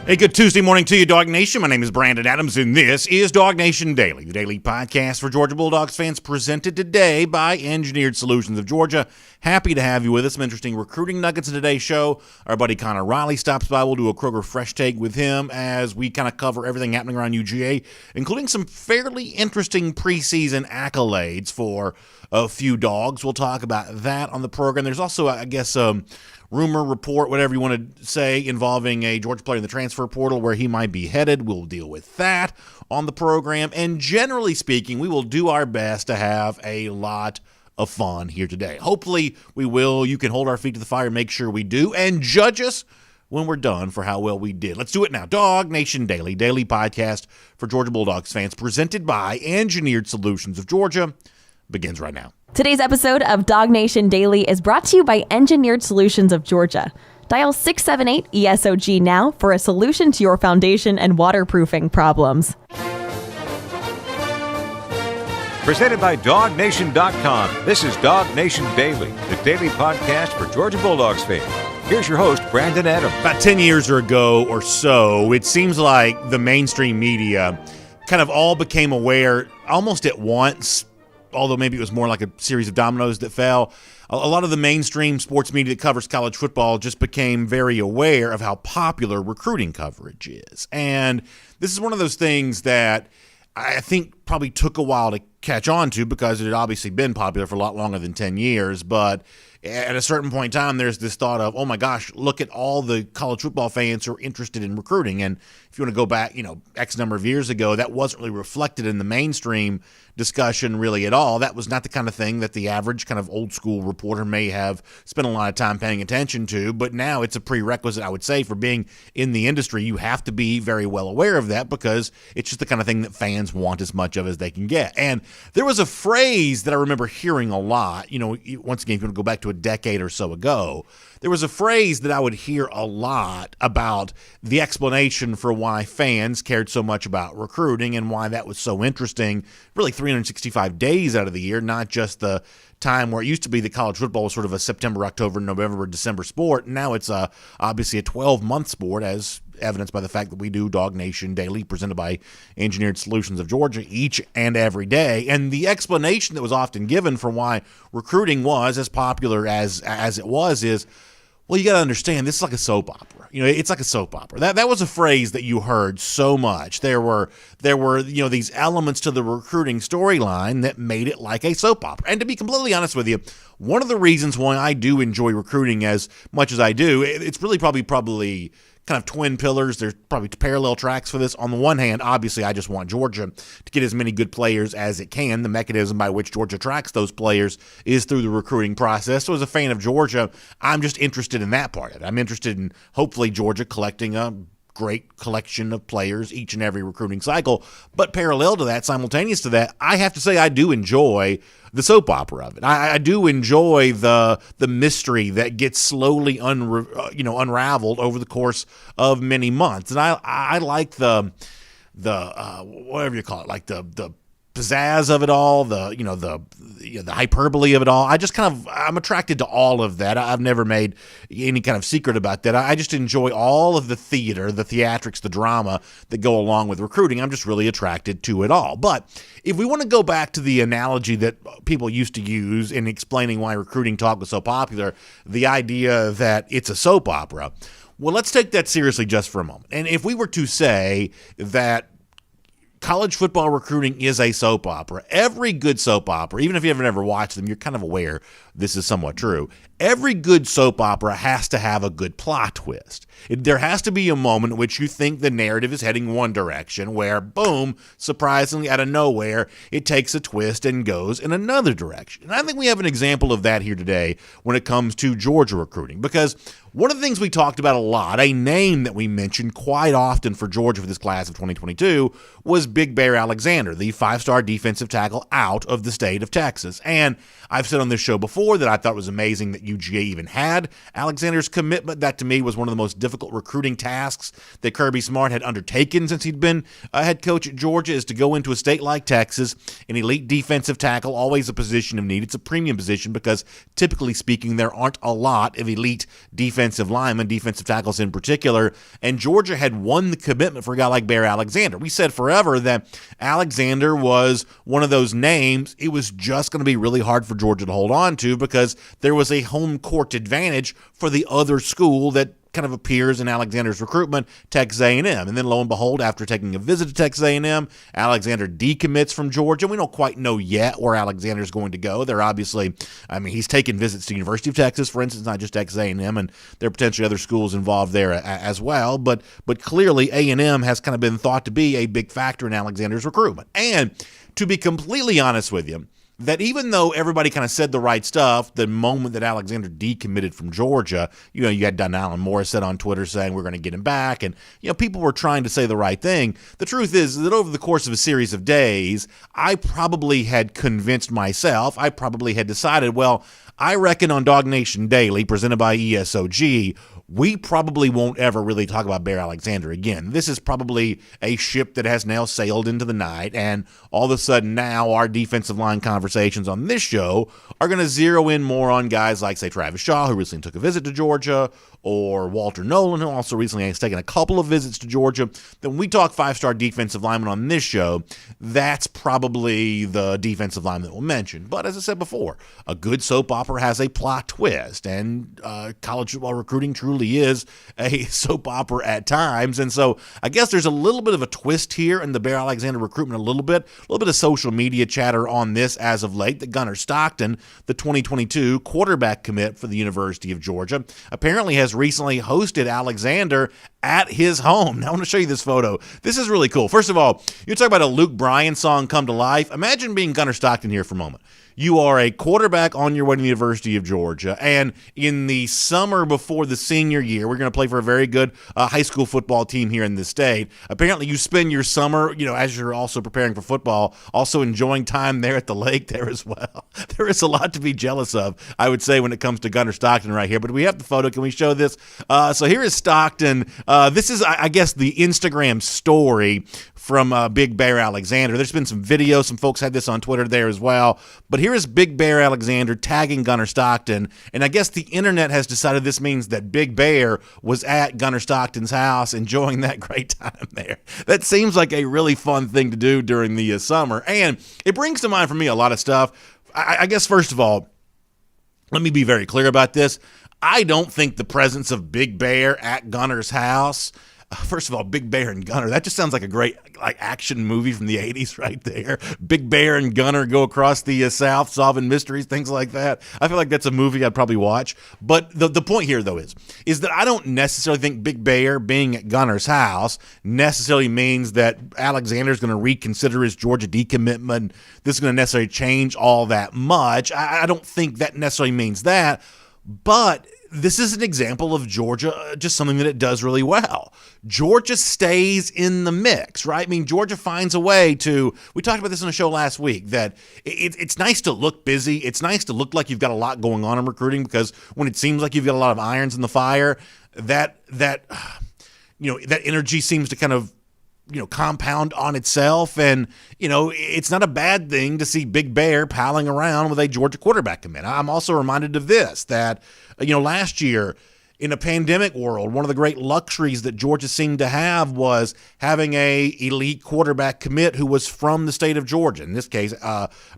Hey, good Tuesday morning to you, Dog Nation. My name is Brandon Adams, and this is DawgNation Daily, the daily podcast for Georgia Bulldogs fans, presented today by Engineered Solutions of Georgia. Happy to have you with us. Some interesting recruiting nuggets in today's show. Our buddy Connor Riley stops by. We'll do a Kroger Fresh Take with him as we kind of cover everything happening around UGA, including some fairly interesting preseason accolades for a few dogs. We'll talk about that on the program. There's also, I guess, rumor, report, whatever you want to say, involving a Georgia player in the transfer portal where he might be headed. We'll deal with that on the program. And generally speaking, we will do our best to have a lot of fun here today. Hopefully we will. You can hold our feet to the fire, make sure we do, and judge us when we're done for how well we did. Let's do it now. DawgNation Daily, daily podcast for Georgia Bulldogs fans, presented by Engineered Solutions of Georgia, begins right now. Today's episode of DawgNation Daily is brought to you by Engineered Solutions of Georgia. Dial 678-ESOG now for a solution to your foundation and waterproofing problems. Presented by DawgNation.com. This is DawgNation Daily, the daily podcast for Georgia Bulldogs fans. Here's your host, Brandon Adams. About 10 years ago or so, it seems like the mainstream media kind of all became aware almost at once, although maybe it was more like a series of dominoes that fell. A lot of the mainstream sports media that covers college football just became very aware of how popular recruiting coverage is. And this is one of those things that I think probably took a while to catch on to because it had obviously been popular for a lot longer than 10 years. But at a certain point in time, there's this thought of, oh my gosh, look at all the college football fans who are interested in recruiting. And if you want to go back, X number of years ago, that wasn't really reflected in the mainstream discussion really at all. That was not the kind of thing that the average kind of old school reporter may have spent a lot of time paying attention to. But now it's a prerequisite, I would say, for being in the industry. You have to be very well aware of that because it's just the kind of thing that fans want as much of as they can get. And there was a phrase that I remember hearing a lot, once again, if you want to go back to a decade or so ago, there was a phrase that I would hear a lot about the explanation for why fans cared so much about recruiting and why that was so interesting, really 365 days out of the year, not just the time where it used to be that college football was sort of a September, October, November, December sport. Now it's obviously a 12-month sport, as evidenced by the fact that we do DawgNation Daily, presented by Engineered Solutions of Georgia, each and every day. And the explanation that was often given for why recruiting was as popular as it was is, well, you got to understand, this is like a soap opera. It's like a soap opera. That was a phrase that you heard so much. There were these elements to the recruiting storyline that made it like a soap opera. And to be completely honest with you, one of the reasons why I do enjoy recruiting as much as I do, it's really probably kind of twin pillars. There's probably parallel tracks for this. On the one hand, obviously, I just want Georgia to get as many good players as it can. The mechanism by which Georgia tracks those players is through the recruiting process. So as a fan of Georgia, I'm just interested in that part of it. I'm interested in hopefully Georgia collecting a great collection of players each and every recruiting cycle. But parallel to that, simultaneous to that, I have to say I do enjoy the soap opera of it. I do enjoy the mystery that gets slowly unraveled over the course of many months. And I like the whatever you call it, like the pizzazz of it all, the hyperbole of it all. I'm attracted to all of that. I've never made any kind of secret about that. I just enjoy all of the theater, the theatrics, the drama that go along with recruiting. I'm just really attracted to it all. But if we want to go back to the analogy that people used to use in explaining why recruiting talk was so popular, the idea that it's a soap opera, well, let's take that seriously just for a moment. And if we were to say that college football recruiting is a soap opera, every good soap opera, even if you haven't ever watched them, you're kind of aware this is somewhat true. Every good soap opera has to have a good plot twist. There has to be a moment in which you think the narrative is heading one direction where, boom, surprisingly out of nowhere, it takes a twist and goes in another direction. And I think we have an example of that here today when it comes to Georgia recruiting, because one of the things we talked about a lot, a name that we mentioned quite often for Georgia for this class of 2022, was Big Bear Alexander, the five-star defensive tackle out of the state of Texas. And I've said on this show before that I thought it was amazing that UGA even had Alexander's commitment. That to me was one of the most difficult recruiting tasks that Kirby Smart had undertaken since he'd been a head coach at Georgia, is to go into a state like Texas, an elite defensive tackle, always a position of need. It's a premium position because typically speaking, there aren't a lot of elite defensive defensive linemen, defensive tackles in particular, and Georgia had won the commitment for a guy like Bear Alexander. We said forever that Alexander was one of those names it was just going to be really hard for Georgia to hold on to because there was a home court advantage for the other school that kind of appears in Alexander's recruitment, Texas A&M. And then lo and behold, after taking a visit to Texas A&M, Alexander decommits from Georgia. We don't quite know yet where Alexander's going to go. They're obviously, he's taken visits to University of Texas, for instance, not just Texas A&M, and there are potentially other schools involved there as well. But clearly A&M has kind of been thought to be a big factor in Alexander's recruitment. And to be completely honest with you, that even though everybody kind of said the right stuff, the moment that Alexander decommitted from Georgia, you had Donalyn Morissette on Twitter saying we're going to get him back, and people were trying to say the right thing. The truth is that over the course of a series of days, I probably had convinced myself, I probably had decided, well, I reckon on DawgNation Daily, presented by ESOG, we probably won't ever really talk about Bear Alexander again. This is probably a ship that has now sailed into the night, and all of a sudden now our defensive line conversations on this show are going to zero in more on guys like, say, Travis Shaw, who recently took a visit to Georgia, or Walter Nolan, who also recently has taken a couple of visits to Georgia. Then when we talk five-star defensive linemen on this show, that's probably the defensive lineman that we'll mention. But as I said before, a good soap opera has a plot twist, and college football recruiting truly is a soap opera at times. And so I guess there's a little bit of a twist here in the Bear Alexander recruitment, a little bit of social media chatter on this as of late, that Gunnar Stockton, the 2022 quarterback commit for the University of Georgia, apparently has recently hosted Alexander at his home. Now I want to show you this photo. This is really cool. First of all, you talk about a Luke Bryan song come to life. Imagine being Gunnar Stockton here for a moment. You are a quarterback on your way to the University of Georgia, and in the summer before the senior year, we're going to play for a very good high school football team here in the state. Apparently, you spend your summer, as you're also preparing for football, also enjoying time there at the lake there as well. There is a lot to be jealous of, I would say, when it comes to Gunnar Stockton right here. But we have the photo. Can we show this? So here is Stockton. This is, I guess, the Instagram story from Big Bear Alexander. There's been some videos. Some folks had this on Twitter there as well. But here is Big Bear Alexander tagging Gunnar Stockton. And I guess the internet has decided this means that Big Bear was at Gunnar Stockton's house enjoying that great time there. That seems like a really fun thing to do during the summer. And it brings to mind for me a lot of stuff. I guess, first of all, let me be very clear about this. I don't think the presence of Big Bear at Gunnar's house, first of all, Big Bear and Gunnar, that just sounds like a great action movie from the 80s right there. Big Bear and Gunnar go across the South solving mysteries, things like that. I feel like that's a movie I'd probably watch. But the point here, though, is that I don't necessarily think Big Bear being at Gunnar's house necessarily means that Alexander's going to reconsider his Georgia decommitment. This is going to necessarily change all that much. I don't think that necessarily means that. But this is an example of Georgia, just something that it does really well. Georgia stays in the mix, right? I mean, Georgia finds a way to, we talked about this on a show last week, that it's nice to look busy. It's nice to look like you've got a lot going on in recruiting, because when it seems like you've got a lot of irons in the fire, that energy seems to kind of compound on itself. And, it's not a bad thing to see Big Bear palling around with a Georgia quarterback commit. I'm also reminded of this, that, last year in a pandemic world, one of the great luxuries that Georgia seemed to have was having a elite quarterback commit who was from the state of Georgia. In this case,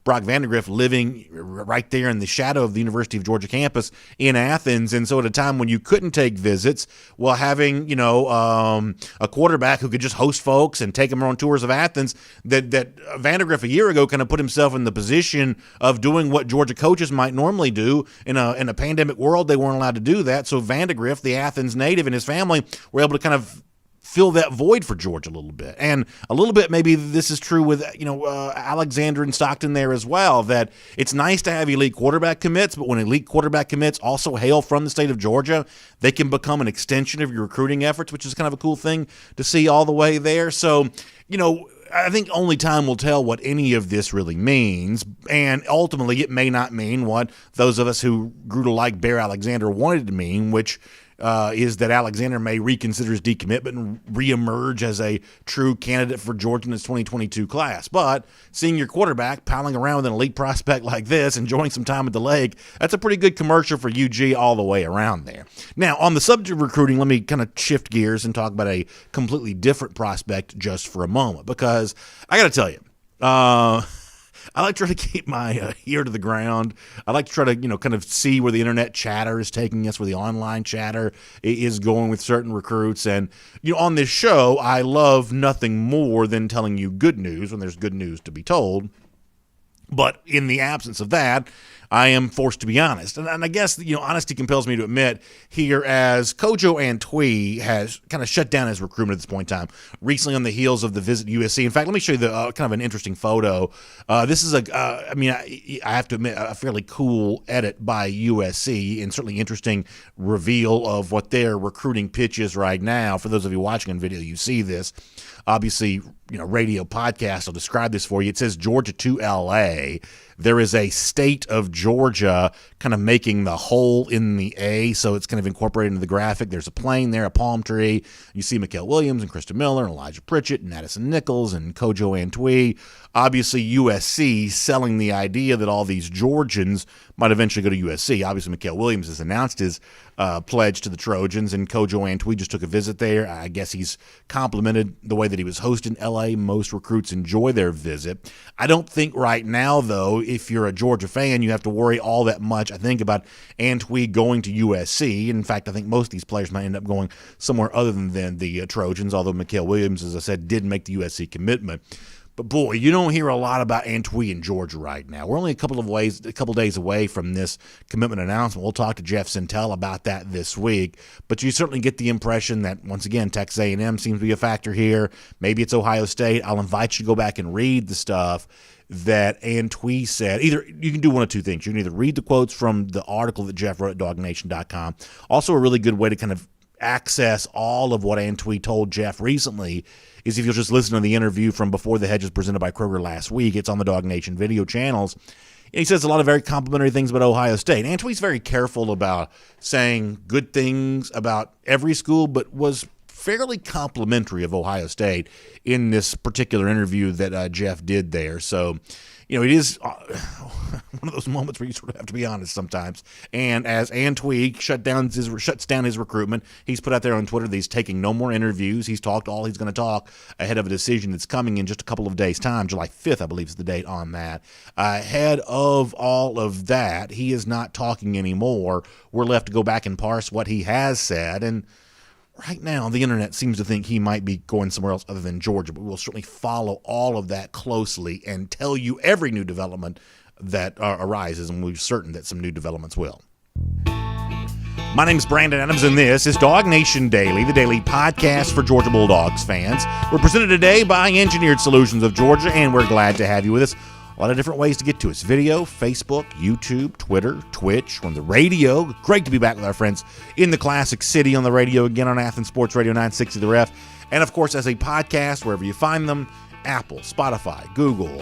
Brock Vandagriff living right there in the shadow of the University of Georgia campus in Athens. And so at a time when you couldn't take visits, well, having, a quarterback who could just host folks and take them on tours of Athens, that Vandagriff a year ago kind of put himself in the position of doing what Georgia coaches might normally do. In a pandemic world, they weren't allowed to do that. So Vandagriff, the Athens native, and his family were able to kind of fill that void for Georgia a little bit. And a little bit, maybe this is true with, Alexander and Stockton there as well, that it's nice to have elite quarterback commits, but when elite quarterback commits also hail from the state of Georgia, they can become an extension of your recruiting efforts, which is kind of a cool thing to see all the way there. So, I think only time will tell what any of this really means, and ultimately it may not mean what those of us who grew to like Bear Alexander wanted to mean, which is that Alexander may reconsider his decommitment and reemerge as a true candidate for Georgia in his 2022 class. But seeing your quarterback palling around with an elite prospect like this, enjoying some time at the lake, that's a pretty good commercial for UG all the way around there. Now, on the subject of recruiting, let me kind of shift gears and talk about a completely different prospect just for a moment, because I got to tell you, I like to try to keep my ear to the ground. I like to try to, kind of see where the internet chatter is taking us, where the online chatter is going with certain recruits. And, on this show, I love nothing more than telling you good news when there's good news to be told. But in the absence of that, I am forced to be honest. And I guess, honesty compels me to admit here, as Kojo Antwi has kind of shut down his recruitment at this point in time, recently on the heels of the visit to USC. In fact, let me show you the kind of an interesting photo. This is I have to admit, a fairly cool edit by USC, and certainly interesting reveal of what their recruiting pitch is right now. For those of you watching on video, you see this. Obviously, radio podcast will describe this for you. It says Georgia to LA. There is a state of Georgia kind of making the hole in the A, so it's kind of incorporated into the graphic. There's a plane there, a palm tree. You see Mikael Williams and Krista Miller and Elijah Pritchett and Addison Nichols and Kojo Antwi. Obviously, USC selling the idea that all these Georgians might eventually go to USC. Obviously, Mikael Williams has announced his pledge to the Trojans, and Kojo Antwi just took a visit there. I guess he's complimented the way that he was hosted in L.A. Most recruits enjoy their visit. I don't think right now, though, if you're a Georgia fan, you have to worry all that much, I think, about Antwi going to USC. In fact, I think most of these players might end up going somewhere other than the Trojans, although Mikael Williams, as I said, did make the USC commitment. But boy, you don't hear a lot about Antwi in Georgia right now. We're only a couple days away from this commitment announcement. We'll talk to Jeff Sintel about that this week. But you certainly get the impression that, once again, Texas A&M seems to be a factor here. Maybe it's Ohio State. I'll invite you to go back and read the stuff that Antwi said. Either you can do one of two things. You can either read the quotes from the article that Jeff wrote at DawgNation.com. Also, a really good way to kind of access all of what Antwi told Jeff recently is if you'll just listen to the interview from Before the Hedges presented by Kroger last week. It's on the DawgNation video channels. And he says a lot of very complimentary things about Ohio State. Antwi's very careful about saying good things about every school, but was fairly complimentary of Ohio State in this particular interview that Jeff did there. So, it is one of those moments where you sort of have to be honest sometimes. And as Antwi shuts down his recruitment, he's put out there on Twitter that he's taking no more interviews. He's talked all he's going to talk ahead of a decision that's coming in just a couple of days' time. July 5th, I believe, is the date on that. Ahead of all of that, he is not talking anymore. We're left to go back and parse what he has said. And right now, the internet seems to think he might be going somewhere else other than Georgia, but we'll certainly follow all of that closely and tell you every new development that arises, and we're certain that some new developments will. My name is Brandon Adams, and this is DawgNation Daily, the daily podcast for Georgia Bulldogs fans. We're presented today by Engineered Solutions of Georgia, and we're glad to have you with us. A lot of different ways to get to us. Video, Facebook, YouTube, Twitter, Twitch, on the radio. Great to be back with our friends in the Classic City on the radio again on Athens Sports Radio 960 The Ref. And, of course, as a podcast, wherever you find them, Apple, Spotify, Google.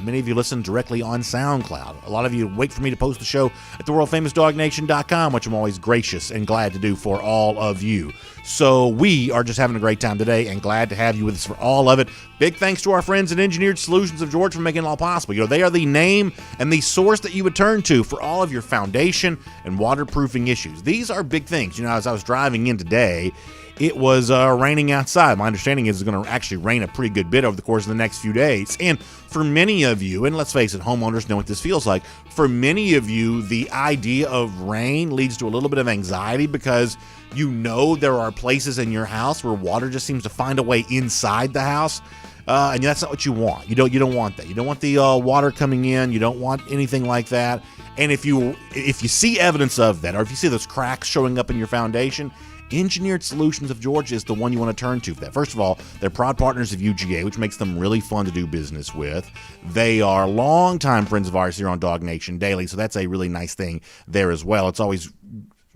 Many of you listen directly on SoundCloud. A lot of you wait for me to post the show at the world-famous DawgNation.com, which I'm always gracious and glad to do for all of you. So we are just having a great time today and glad to have you with us for all of it. Big thanks to our friends at Engineered Solutions of Georgia for making it all possible. They are the name and the source that you would turn to for all of your foundation and waterproofing issues. These are big things. As I was driving in today, it was raining outside. My understanding is it's going to actually rain a pretty good bit over the course of the next few days. And for many of you, and let's face it, homeowners know what this feels like. For many of you, the idea of rain leads to a little bit of anxiety because there are places in your house where water just seems to find a way inside the house. And that's not what you want. You don't want that. You don't want the water coming in. You don't want anything like that. And if you see evidence of that, or if you see those cracks showing up in your foundation, Engineered Solutions of Georgia is the one you want to turn to for that. First of all, they're proud partners of UGA, which makes them really fun to do business with. They are longtime friends of ours here on DawgNation Daily, so that's a really nice thing there as well. It's always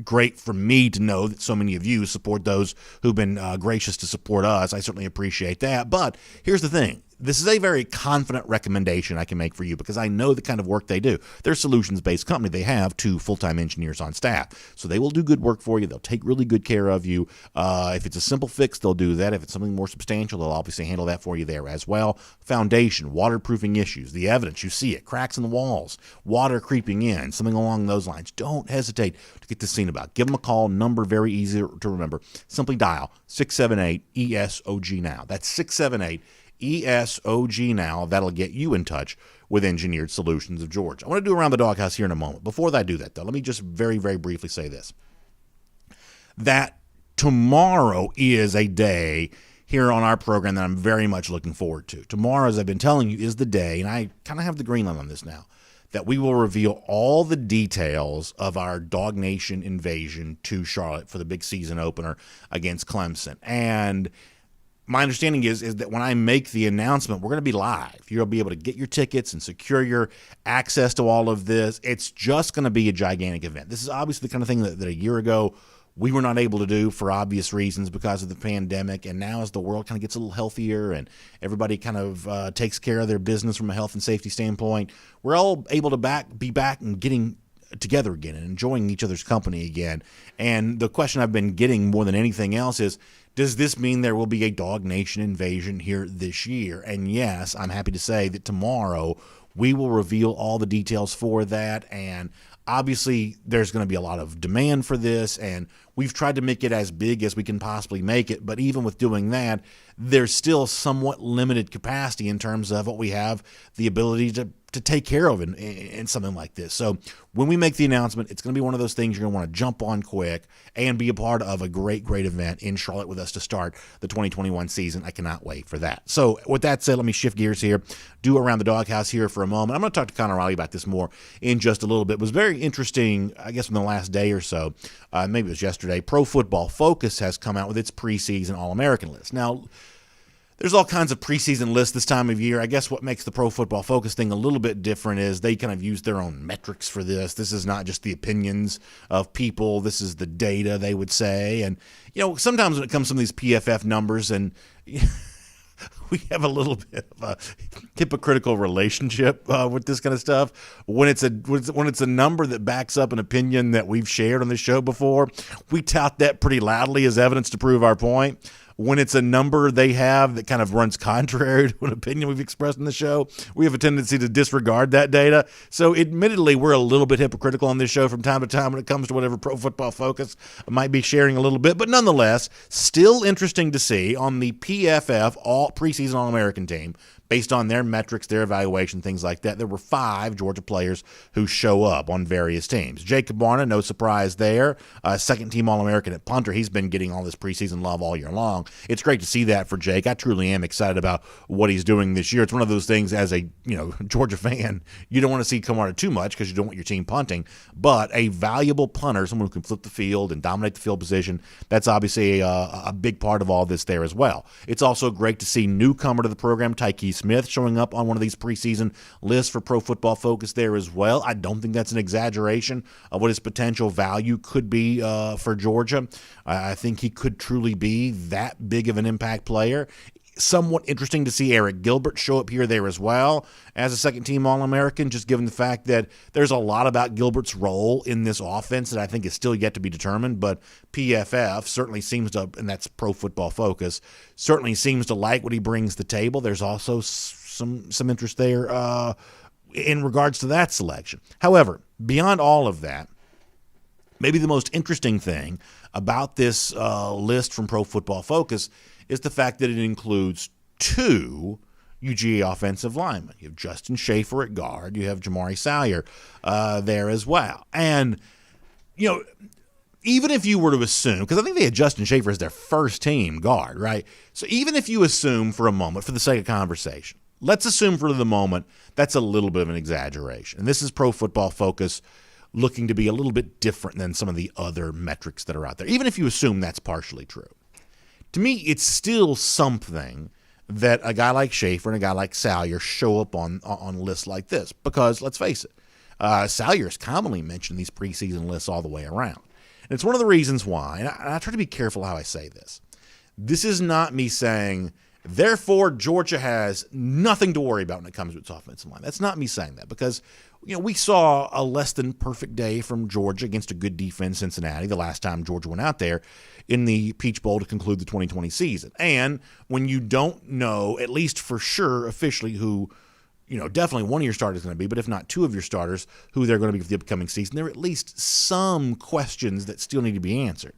great for me to know that so many of you support those who've been gracious to support us. I certainly appreciate that. But here's the thing. this is a very confident recommendation I can make for you because I know the kind of work they do. They're a solutions-based company. They have 2 full-time engineers on staff. So they will do good work for you. They'll take really good care of you. If it's a simple fix, they'll do that. If it's something more substantial, they'll obviously handle that for you there as well. Foundation, waterproofing issues, the evidence, you see it, cracks in the walls, water creeping in, something along those lines. Don't hesitate to get this seen about. Give them a call. Number very easy to remember. Simply dial 678-ESOG now. That's 678-ESOG now. That'll get you in touch with Engineered Solutions of Georgia. I want to do Around the Doghouse here in a moment. Before I do that, though, let me just very, very briefly say this. That tomorrow is a day here on our program that I'm very much looking forward to. Tomorrow, as I've been telling you, is the day, and I kind of have the green light on this now, that we will reveal all the details of our DawgNation Invasion to Charlotte for the big season opener against Clemson. And my understanding is that when I make the announcement, we're going to be live. You'll be able to get your tickets and secure your access to all of this. It's just going to be a gigantic event. This is obviously the kind of thing that a year ago we were not able to do for obvious reasons because of the pandemic. And now as the world kind of gets a little healthier and everybody kind of takes care of their business from a health and safety standpoint, we're all able to be back and getting together again and enjoying each other's company again. And the question I've been getting more than anything else is, does this mean there will be a DawgNation Invasion here this year? And yes, I'm happy to say that tomorrow we will reveal all the details for that. And obviously, there's going to be a lot of demand for this, and we've tried to make it as big as we can possibly make it. But even with doing that, there's still somewhat limited capacity in terms of what we have the ability to take care of in something like this. So when we make the announcement, it's going to be one of those things you're going to want to jump on quick and be a part of a great, great event in Charlotte with us to start the 2021 season. I cannot wait for that. So with that said, let me shift gears here, do Around the Doghouse here for a moment. I'm going to talk to Connor Riley about this more in just a little bit. It was very interesting, I guess, in the last day or so, maybe it was yesterday, Pro Football Focus has come out with its preseason All-American list. Now, there's all kinds of preseason lists this time of year. I guess what makes the Pro Football Focus thing a little bit different is they kind of use their own metrics for this. This is not just the opinions of people. This is the data, they would say. And, you know, sometimes when it comes to some of these PFF numbers, and we have a little bit of a hypocritical relationship with this kind of stuff. When it's a number that backs up an opinion that we've shared on this show before, we tout that pretty loudly as evidence to prove our point. When it's a number they have that kind of runs contrary to an opinion we've expressed in the show, we have a tendency to disregard that data. So admittedly, we're a little bit hypocritical on this show from time to time when it comes to whatever Pro Football Focus might be sharing a little bit. But nonetheless, still interesting to see on the PFF preseason All-American team, based on their metrics, their evaluation, things like that, there were 5 Georgia players who show up on various teams. Jacob Barna, no surprise there, second-team All-American at punter. He's been getting all this preseason love all year long. It's great to see that for Jake. I truly am excited about what he's doing this year. It's one of those things as a Georgia fan, you don't want to see come on too much because you don't want your team punting, but a valuable punter, someone who can flip the field and dominate the field position, that's obviously a big part of all this there as well. It's also great to see newcomer to the program, Tykee Smith, showing up on one of these preseason lists for Pro Football Focus there as well. I don't think that's an exaggeration of what his potential value could be for Georgia. I think he could truly be that big of an impact player. Somewhat interesting to see Eric Gilbert show up here there as well as a second-team All-American, just given the fact that there's a lot about Gilbert's role in this offense that I think is still yet to be determined, but PFF certainly seems to, and that's Pro Football Focus, certainly seems to like what he brings to the table. There's also some interest there in regards to that selection. However, beyond all of that, maybe the most interesting thing about this list from Pro Football Focus is the fact that it includes 2 UGA offensive linemen. You have Justin Schaefer at guard. You have Jamari Salyer there as well. And, even if you were to assume, because I think they had Justin Schaefer as their first team guard, right? So even if you assume for a moment, for the sake of conversation, let's assume for the moment that's a little bit of an exaggeration. And this is Pro Football Focus looking to be a little bit different than some of the other metrics that are out there. Even if you assume that's partially true. To me, it's still something that a guy like Schaefer and a guy like Salyer show up on lists like this. Because, let's face it, Salyer is commonly mentioned in these preseason lists all the way around. And it's one of the reasons why, and I try to be careful how I say this. This is not me saying Therefore, Georgia has nothing to worry about when it comes to its offensive line. That's not me saying that because, we saw a less than perfect day from Georgia against a good defense, Cincinnati, the last time Georgia went out there in the Peach Bowl to conclude the 2020 season. And when you don't know, at least for sure, officially who, definitely one of your starters is going to be, but if not two of your starters, who they're going to be for the upcoming season, there are at least some questions that still need to be answered.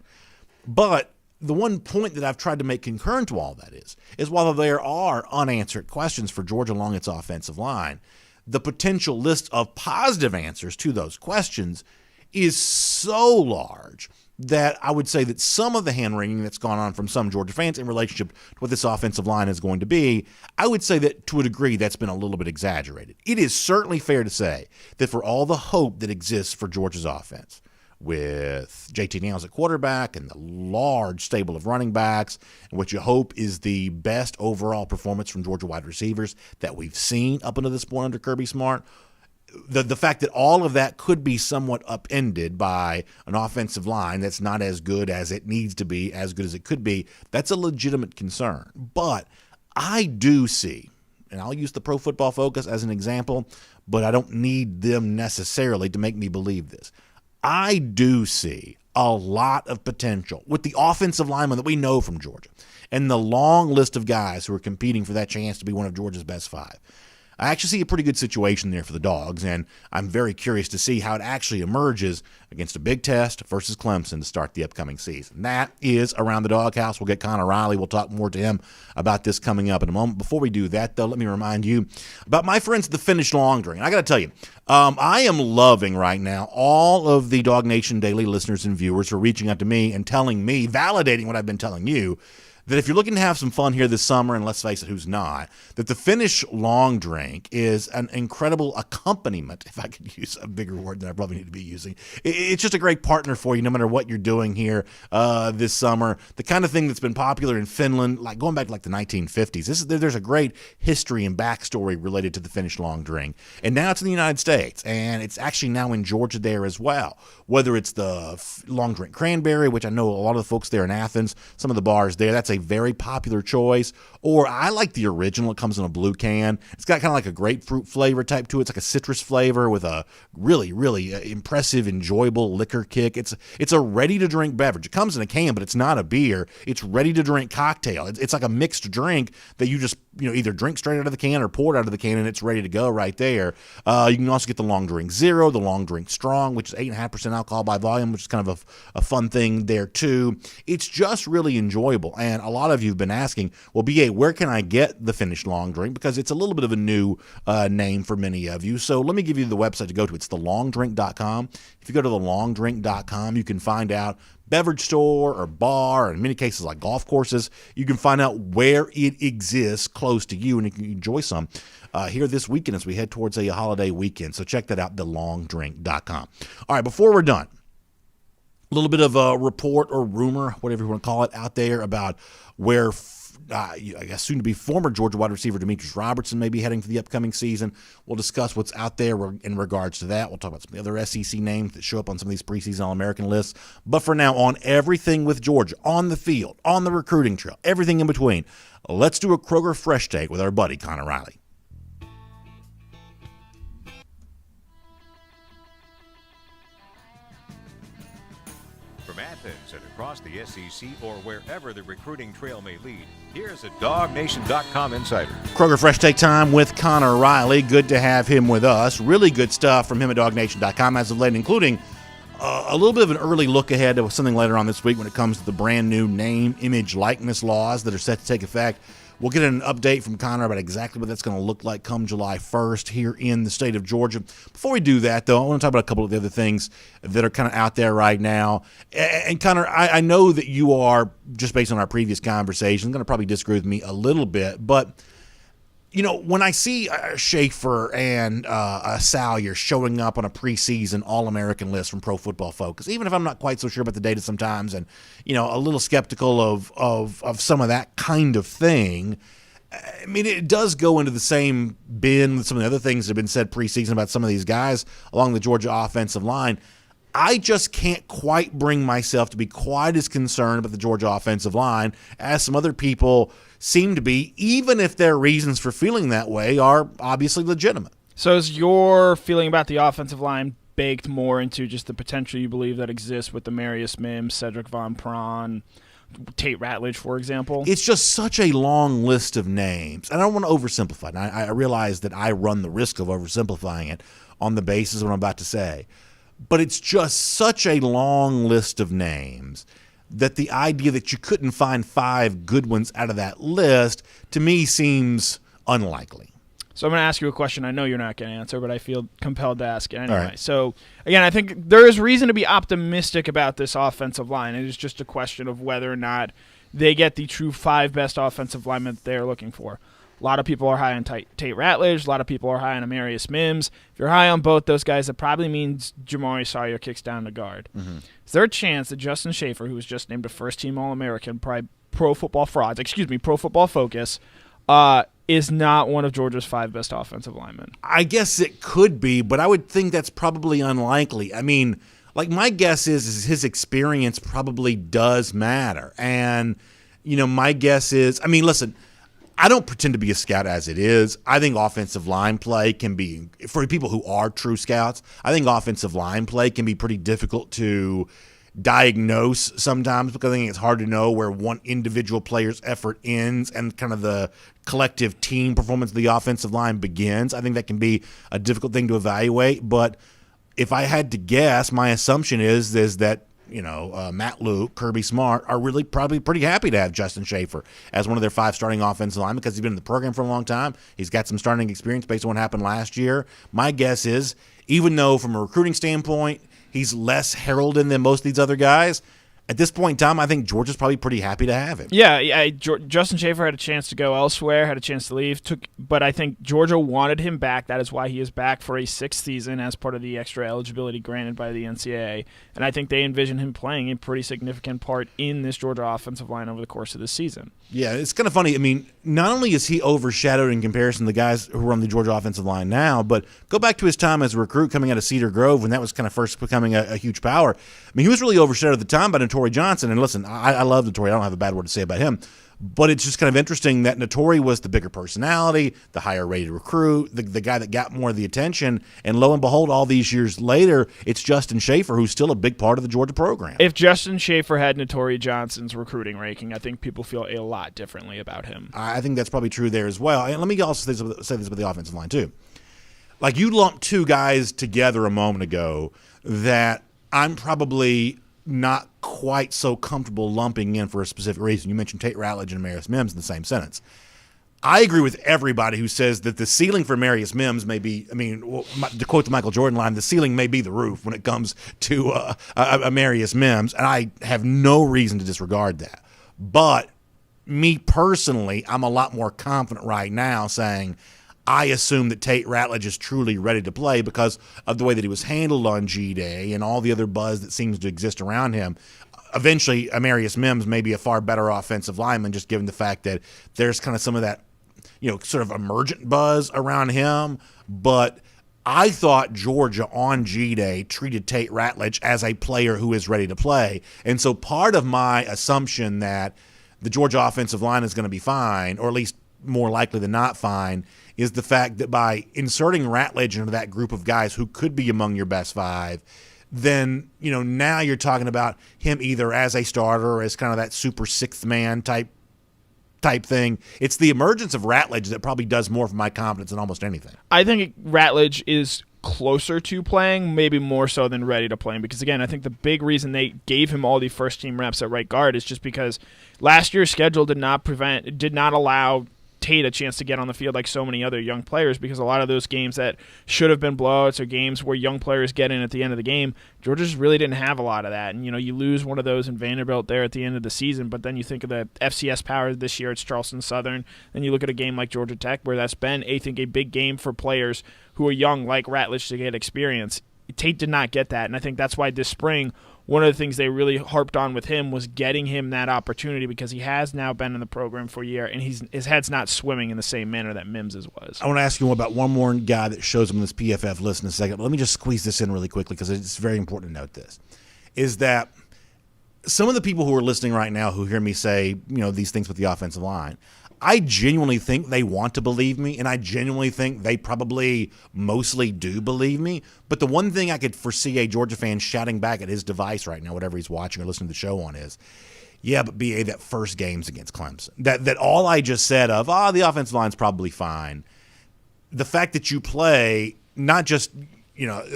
But the one point that I've tried to make concurrent to all that is while there are unanswered questions for Georgia along its offensive line, the potential list of positive answers to those questions is so large that I would say that some of the hand-wringing that's gone on from some Georgia fans in relationship to what this offensive line is going to be, I would say that to a degree that's been a little bit exaggerated. It is certainly fair to say that for all the hope that exists for Georgia's offense, with JT Daniels at quarterback and the large stable of running backs, and what you hope is the best overall performance from Georgia wide receivers that we've seen up until this point under Kirby Smart, the fact that all of that could be somewhat upended by an offensive line that's not as good as it needs to be, as good as it could be, that's a legitimate concern. But I do see, and I'll use the Pro Football Focus as an example, but I don't need them necessarily to make me believe this. I do see a lot of potential with the offensive linemen that we know from Georgia and the long list of guys who are competing for that chance to be one of Georgia's best five. I actually see a pretty good situation there for the Dogs, and I'm very curious to see how it actually emerges against a big test versus Clemson to start the upcoming season. That is Around the Doghouse. We'll get Connor Riley. We'll talk more to him about this coming up in a moment. Before we do that, though, let me remind you about my friends at the Finished Long Drink. I got to tell you, I am loving right now all of the DawgNation Daily listeners and viewers who are reaching out to me and telling me, validating what I've been telling you, that if you're looking to have some fun here this summer, and let's face it, who's not, that the Finnish Long Drink is an incredible accompaniment, if I could use a bigger word than I probably need to be using. It's just a great partner for you no matter what you're doing here this summer. The kind of thing that's been popular in Finland, like going back to like the 1950s. There's a great history and backstory related to the Finnish Long Drink. And now it's in the United States, and it's actually now in Georgia there as well. Whether it's the Long Drink Cranberry, which I know a lot of the folks there in Athens, some of the bars there, that's a very popular choice. Or I like the original. It comes in a blue can. It's got kind of like a grapefruit flavor type to it. It's like a citrus flavor with a really, really impressive, enjoyable liquor kick. It's a ready-to-drink beverage. It comes in a can, but it's not a beer. It's ready-to-drink cocktail. It's like a mixed drink that you just either drink straight out of the can or pour it out of the can, and it's ready to go right there. You can also get the Long Drink Zero, the Long Drink Strong, which is 8.5% alcohol by volume, which is kind of a fun thing there too. It's just really enjoyable. And a lot of you have been asking, well, BA, where can I get the Finnish Long Drink? Because it's a little bit of a new name for many of you. So let me give you the website to go to. It's thelongdrink.com. If you go to thelongdrink.com, you can find out beverage store or bar, or in many cases like golf courses. You can find out where it exists close to you, and you can enjoy some here this weekend as we head towards a holiday weekend. So check that out, thelongdrink.com. All right, before we're done, a little bit of a report or rumor, whatever you want to call it, out there about where I guess soon-to-be former Georgia wide receiver Demetris Robertson may be heading for the upcoming season. We'll discuss what's out there in regards to that. We'll talk about some of the other SEC names that show up on some of these preseason All-American lists. But for now, on everything with Georgia, on the field, on the recruiting trail, everything in between, let's do a Kroger Fresh Take with our buddy Connor Riley. From Athens and across the SEC or wherever the recruiting trail may lead, here's a DawgNation.com insider. Kroger Fresh Take time with Connor Riley. Good to have him with us. Really good stuff from him at DawgNation.com as of late, including a little bit of an early look ahead to something later on this week when it comes to the brand new name, image, likeness laws that are set to take effect. We'll get an update from Connor about exactly what that's going to look like come July 1st here in the state of Georgia. Before we do that, though, I want to talk about a couple of the other things that are kind of out there right now. And Connor, I know that you are, just based on our previous conversation, going to probably disagree with me a little bit, but when I see Schaefer and Salyer showing up on a preseason All-American list from Pro Football Focus, even if I'm not quite so sure about the data sometimes and, a little skeptical of some of that kind of thing, I mean, it does go into the same bin with some of the other things that have been said preseason about some of these guys along the Georgia offensive line. I just can't quite bring myself to be quite as concerned about the Georgia offensive line as some other people seem to be, even if their reasons for feeling that way are obviously legitimate. So is your feeling about the offensive line baked more into just the potential you believe that exists with Demarius Mims, Cedric Von Prawn, Tate Ratledge, for example? It's just such a long list of names. And I don't want to oversimplify it. I realize that I run the risk of oversimplifying it on the basis of what I'm about to say. But it's just such a long list of names that the idea that you couldn't find 5 good ones out of that list, to me, seems unlikely. So I'm going to ask you a question I know you're not going to answer, but I feel compelled to ask it anyway. All right. So, again, I think there is reason to be optimistic about this offensive line. It is just a question of whether or not they get the true 5 best offensive linemen that they're looking for. A lot of people are high on Tate Ratledge. A lot of people are high on Demarius Mims. If you're high on both those guys, that probably means Jamari Sawyer kicks down to guard. Mm-hmm. Is there a chance that Justin Schaefer, who was just named a first-team All-American, Pro Football Focus, is not one of Georgia's 5 best offensive linemen? I guess it could be, but I would think that's probably unlikely. I mean, like, my guess is his experience probably does matter. And, my guess is, I mean, listen, I don't pretend to be a scout as it is. I think offensive line play can be, for people who are true scouts, I think offensive line play can be pretty difficult to diagnose sometimes, because I think it's hard to know where one individual player's effort ends and kind of the collective team performance of the offensive line begins. I think that can be a difficult thing to evaluate. But if I had to guess, my assumption is that Matt Luke, Kirby Smart are really probably pretty happy to have Justin Schaefer as one of their 5 starting offensive linemen, because he's been in the program for a long time. He's got some starting experience based on what happened last year. My guess is, even though from a recruiting standpoint he's less heralded than most of these other guys, at this point in time, I think Georgia's probably pretty happy to have him. Yeah, Justin Schaefer had a chance to go elsewhere, had a chance to leave, but I think Georgia wanted him back. That is why he is back for a 6th season as part of the extra eligibility granted by the NCAA. And I think they envision him playing a pretty significant part in this Georgia offensive line over the course of this season. Yeah, it's kind of funny. I mean, not only is he overshadowed in comparison to the guys who are on the Georgia offensive line now, but go back to his time as a recruit coming out of Cedar Grove when that was kind of first becoming a huge power. I mean, he was really overshadowed at the time by Notori Johnson. And listen, I love Notori. I don't have a bad word to say about him. But it's just kind of interesting that Notori was the bigger personality, the higher rated recruit, the guy that got more of the attention. And lo and behold, all these years later, it's Justin Schaefer, who's still a big part of the Georgia program. If Justin Schaefer had Notori Johnson's recruiting ranking, I think people feel a lot differently about him. I think that's probably true there as well. And let me also say this about the offensive line, too. Like, you lumped 2 guys together a moment ago that I'm probably not quite so comfortable lumping in for a specific reason. You mentioned Tate Ratledge and Demarius Mims in the same sentence. I agree with everybody who says that the ceiling for Demarius Mims may be, to quote the Michael Jordan line, the ceiling may be the roof when it comes to Demarius Mims, and I have no reason to disregard that. But me personally, I'm a lot more confident right now saying I assume that Tate Ratledge is truly ready to play because of the way that he was handled on G-Day and all the other buzz that seems to exist around him. Eventually, Demarius Mims may be a far better offensive lineman, just given the fact that there's kind of some of that, sort of emergent buzz around him. But I thought Georgia on G-Day treated Tate Ratledge as a player who is ready to play. And so part of my assumption that the Georgia offensive line is going to be fine, or at least more likely than not fine, is the fact that by inserting Ratledge into that group of guys who could be among your best 5, then, now you're talking about him either as a starter or as kind of that super 6th man type thing. It's the emergence of Ratledge that probably does more for my confidence than almost anything. I think Ratledge is closer to playing, maybe more so than ready to play, because again, I think the big reason they gave him all the first team reps at right guard is just because last year's schedule did not allow Tate a chance to get on the field like so many other young players, because a lot of those games that should have been blowouts or games where young players get in at the end of the game, Georgia just really didn't have a lot of that. And, you lose one of those in Vanderbilt there at the end of the season, but then you think of the FCS power this year, it's Charleston Southern. Then you look at a game like Georgia Tech, where that's been, I think, a big game for players who are young like Ratledge to get experience. Tate did not get that, and I think that's why this spring, one of the things they really harped on with him was getting him that opportunity, because he has now been in the program for a year, and his head's not swimming in the same manner that Mims's was. I want to ask you about one more guy that shows him this PFF list in a second. But let me just squeeze this in really quickly, because it's very important to note this, is that some of the people who are listening right now who hear me say, these things with the offensive line, I genuinely think they want to believe me, and I genuinely think they probably mostly do believe me. But the one thing I could foresee a Georgia fan shouting back at his device right now, whatever he's watching or listening to the show on, is, yeah, but BA, that first game's against Clemson. That all I just said of, the offensive line's probably fine. The fact that you play not just,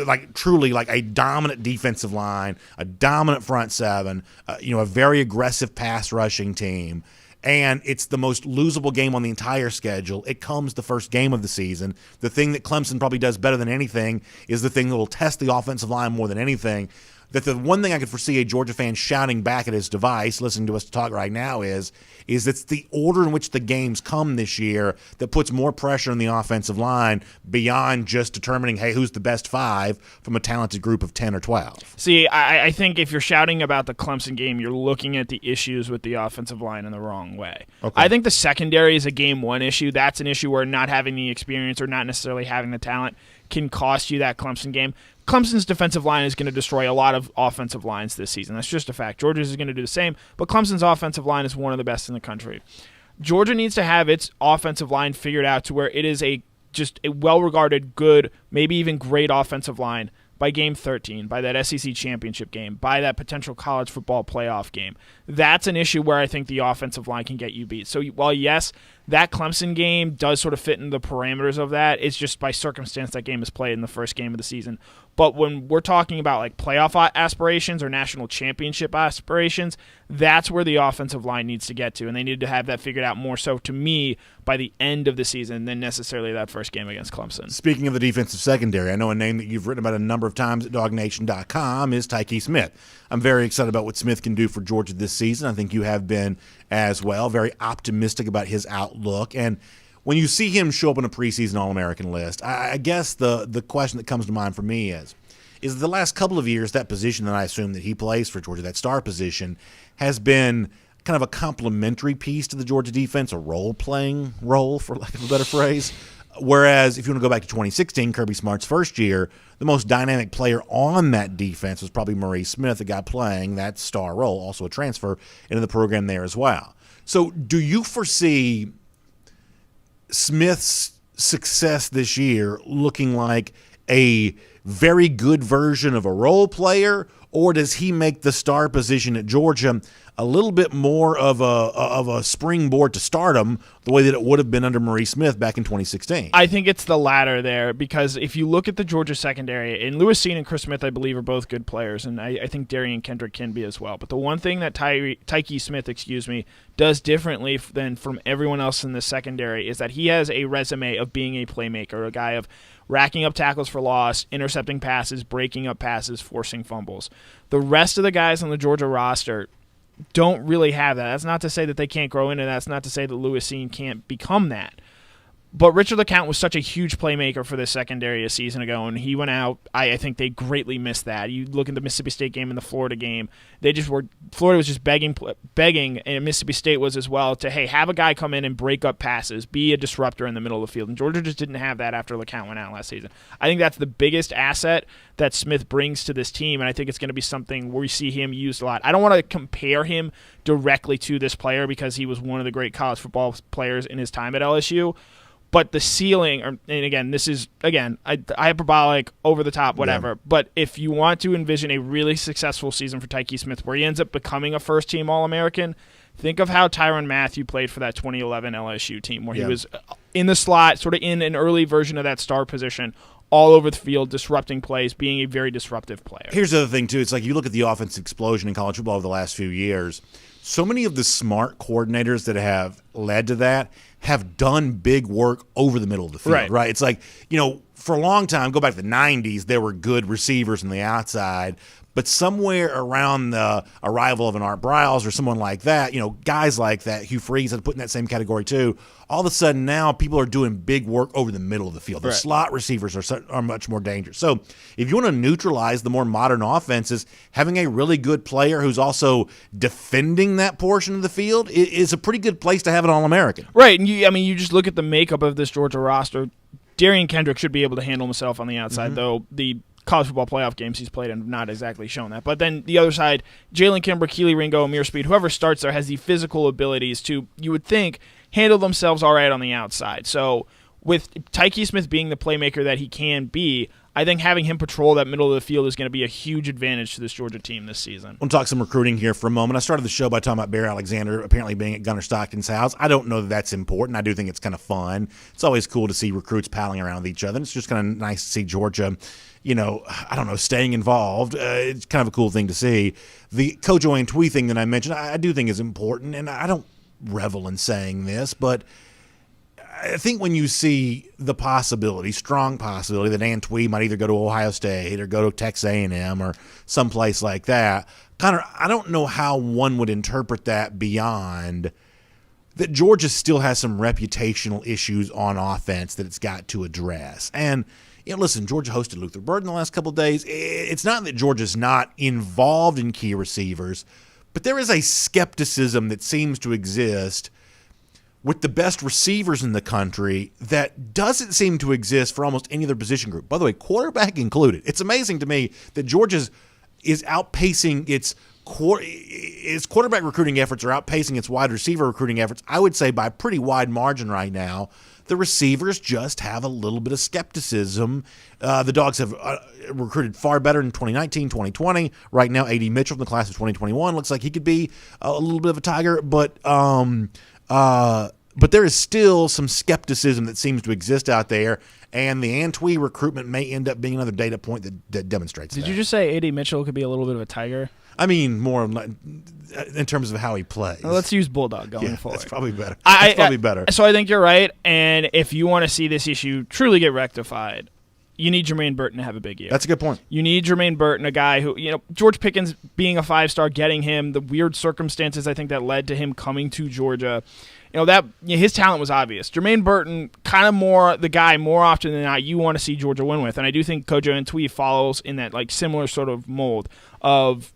like truly like a dominant defensive line, a dominant front seven, a very aggressive pass rushing team, and it's the most losable game on the entire schedule. It comes the first game of the season. The thing that Clemson probably does better than anything is the thing that will test the offensive line more than anything. That the one thing I could foresee a Georgia fan shouting back at his device, listening to us talk right now, is it's the order in which the games come this year that puts more pressure on the offensive line beyond just determining, hey, who's the best 5 from a talented group of 10 or 12. See, I think if you're shouting about the Clemson game, you're looking at the issues with the offensive line in the wrong way. Okay. I think the secondary is a game 1 issue. That's an issue where not having the experience or not necessarily having the talent can cost you that Clemson game. Clemson's defensive line is going to destroy a lot of offensive lines this season. That's just a fact. Georgia's is going to do the same, but Clemson's offensive line is one of the best in the country. Georgia needs to have its offensive line figured out to where it is just a well-regarded, good, maybe even great offensive line by game 13, by that SEC championship game, by that potential college football playoff game. That's an issue where I think the offensive line can get you beat. So while, yes, that Clemson game does sort of fit in the parameters of that, it's just by circumstance that game is played in the first game of the season. But when we're talking about like playoff aspirations or national championship aspirations, that's where the offensive line needs to get to, and they need to have that figured out more so, to me, by the end of the season than necessarily that first game against Clemson. Speaking of the defensive secondary, I know a name that you've written about a number of times at DawgNation.com is Tykee Smith. I'm very excited about what Smith can do for Georgia this season. I think you have been as well. Very optimistic about his outlook. And when you see him show up on a preseason All-American list, I guess the question that comes to mind for me is the last couple of years, that position that I assume that he plays for Georgia, that star position, has been kind of a complementary piece to the Georgia defense, a role-playing role, for lack of a better phrase. Whereas if you want to go back to 2016, Kirby Smart's first year, the most dynamic player on that defense was probably Maurice Smith, the guy playing that star role, also a transfer into the program there as well. So do you foresee Smith's success this year looking like a very good version of a role player, or does he make the star position at Georgia a little bit more of a springboard to stardom the way that it would have been under Maurice Smith back in 2016? I think it's the latter there, because if you look at the Georgia secondary, and Lewis Cine and Chris Smith, I believe, are both good players, and I think Darian Kendrick can be as well. But the one thing that Tykee Smith, does differently than from everyone else in the secondary is that he has a resume of being a playmaker, a guy of racking up tackles for loss, intercepting passes, breaking up passes, forcing fumbles. The rest of the guys on the Georgia roster don't really have that. That's not to say that they can't grow into that. That's not to say that Lewis Cine can't become that. But Richard LeCounte was such a huge playmaker for the secondary a season ago, and he went out. I think they greatly missed that. You look at the Mississippi State game and the Florida game, Florida was just begging, and Mississippi State was as well, to, hey, have a guy come in and break up passes, be a disruptor in the middle of the field. And Georgia just didn't have that after LeCounte went out last season. I think that's the biggest asset that Smith brings to this team, and I think it's going to be something where we see him used a lot. I don't want to compare him directly to this player because he was one of the great college football players in his time at LSU. But the ceiling, and again, this is, hyperbolic, over the top, whatever. Yeah. But if you want to envision a really successful season for Tykee Smith where he ends up becoming a first-team All-American, think of how Tyrann Mathieu played for that 2011 LSU team, where he was in the slot, sort of in an early version of that star position, all over the field, disrupting plays, being a very disruptive player. Here's the other thing, too. It's like you look at the offensive explosion in college football over the last few years. So many of the smart coordinators that have led to that have done big work over the middle of the field, right? It's like, for a long time, go back to the 90s, there were good receivers on the outside, but somewhere around the arrival of an Art Briles or someone like that, guys like that, Hugh Freeze, I'd put in that same category too, all of a sudden now people are doing big work over the middle of the field. The slot receivers are much more dangerous. So if you want to neutralize the more modern offenses, having a really good player who's also defending that portion of the field is a pretty good place to have an All-American. Right, and you just look at the makeup of this Georgia roster. Darian Kendrick should be able to handle himself on the outside, though the college football playoff games he's played and have not exactly shown that. But then the other side, Jalen Kimber, Keely Ringo, Amir Speed, whoever starts there has the physical abilities to, you would think, handle themselves all right on the outside. So with Tykee Smith being the playmaker that he can be, I think having him patrol that middle of the field is going to be a huge advantage to this Georgia team this season. We'll talk some recruiting here for a moment. I started the show by talking about Barry Alexander apparently being at Gunnar Stockton's house. I don't know that that's important. I do think it's kind of fun. It's always cool to see recruits palling around with each other. It's just kind of nice to see Georgia, staying involved. It's kind of a cool thing to see. The Kojo Antwi thing that I mentioned, I do think is important, and I don't revel in saying this, but I think when you see the possibility, strong possibility, that Antwi might either go to Ohio State or go to Texas A&M or someplace like that, Connor, I don't know how one would interpret that beyond that Georgia still has some reputational issues on offense that it's got to address. And, listen, Georgia hosted Luther Burden the last couple of days. It's not that Georgia's not involved in key receivers, but there is a skepticism that seems to exist with the best receivers in the country that doesn't seem to exist for almost any other position group. By the way, quarterback included. It's amazing to me that Georgia is outpacing its quarterback recruiting efforts are outpacing its wide receiver recruiting efforts, I would say, by a pretty wide margin right now. The receivers just have a little bit of skepticism. The Dogs have recruited far better in 2019, 2020. Right now, A.D. Mitchell from the class of 2021 looks like he could be a little bit of a tiger, but there is still some skepticism that seems to exist out there, and the Antwi recruitment may end up being another data point that demonstrates that. Did you just say A.D. Mitchell could be a little bit of a tiger? I mean, more in terms of how he plays. Well, let's use Bulldog going forward. That's probably better. That's probably better. So I think you're right, and if you want to see this issue truly get rectified, you need Jermaine Burton to have a big year. That's a good point. You need Jermaine Burton, a guy who, George Pickens being a 5-star, getting him, the weird circumstances I think that led to him coming to Georgia. His talent was obvious. Jermaine Burton, kind of more the guy more often than not you want to see Georgia win with. And I do think Kojo Antwi follows in that similar sort of mold of,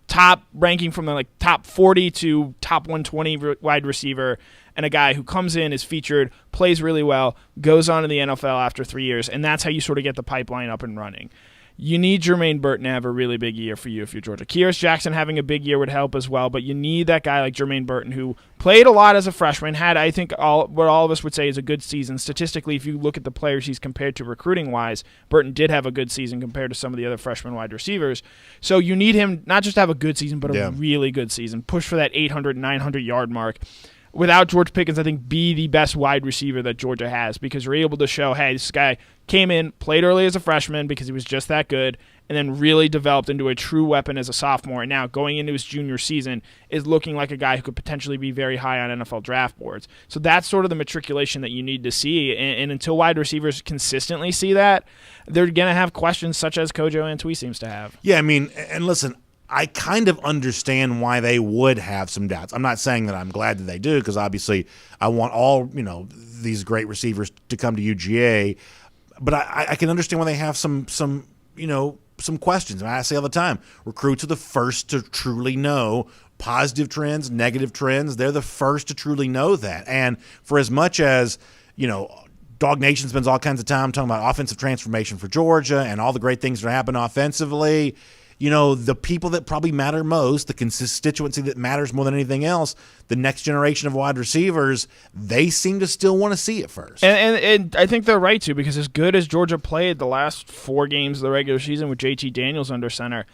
top ranking from the top 40 to top 120 wide receiver, and a guy who comes in, is featured, plays really well, goes on to the NFL after 3 years, and that's how you sort of get the pipeline up and running. You need Jermaine Burton to have a really big year for you if you're Georgia. Kyrus Jackson having a big year would help as well, but you need that guy like Jermaine Burton who played a lot as a freshman, had, I think, what all of us would say is a good season. Statistically, if you look at the players he's compared to recruiting-wise, Burton did have a good season compared to some of the other freshman wide receivers. So you need him not just to have a good season, but a really good season. Push for that 800, 900-yard mark. Without George Pickens, I think be the best wide receiver that Georgia has, because you're able to show, hey, this guy came in, played early as a freshman because he was just that good, and then really developed into a true weapon as a sophomore. And now going into his junior season is looking like a guy who could potentially be very high on NFL draft boards. So that's sort of the matriculation that you need to see. And until wide receivers consistently see that, they're going to have questions such as Kojo Antwi seems to have. Yeah, I mean, and listen, I kind of understand why they would have some doubts. I'm not saying that I'm glad that they do, because obviously I want all these great receivers to come to UGA, but I can understand why they have some questions. I say all the time, recruits are the first to truly know positive trends, negative trends. They're the first to truly know that. And for as much as DawgNation spends all kinds of time talking about offensive transformation for Georgia and all the great things that happen offensively, the people that probably matter most, the constituency that matters more than anything else, the next generation of wide receivers, they seem to still want to see it first. And I think they're right to, because as good as Georgia played the last 4 games of the regular season with JT Daniels under center,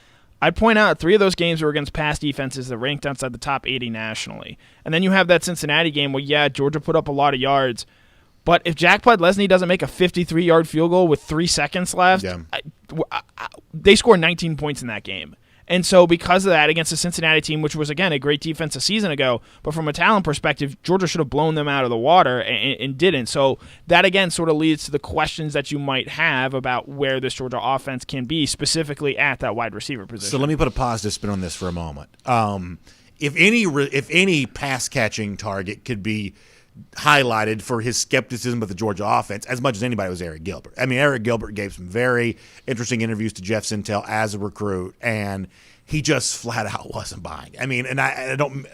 I'd point out 3 of those games were against pass defenses that ranked outside the top 80 nationally. And then you have that Cincinnati game where, Georgia put up a lot of yards, but if Jack Pledlesny doesn't make a 53-yard field goal with 3 seconds left, they scored 19 points in that game. And so because of that, against the Cincinnati team, which was, again, a great defense a season ago, but from a talent perspective, Georgia should have blown them out of the water and didn't. So that, again, sort of leads to the questions that you might have about where this Georgia offense can be, specifically at that wide receiver position. So let me put a positive spin on this for a moment. If any pass-catching target could be highlighted for his skepticism of the Georgia offense, as much as anybody, was Eric Gilbert. I mean, Eric Gilbert gave some very interesting interviews to Jeff Sintel as a recruit, and he just flat out wasn't buying. I mean, and I don't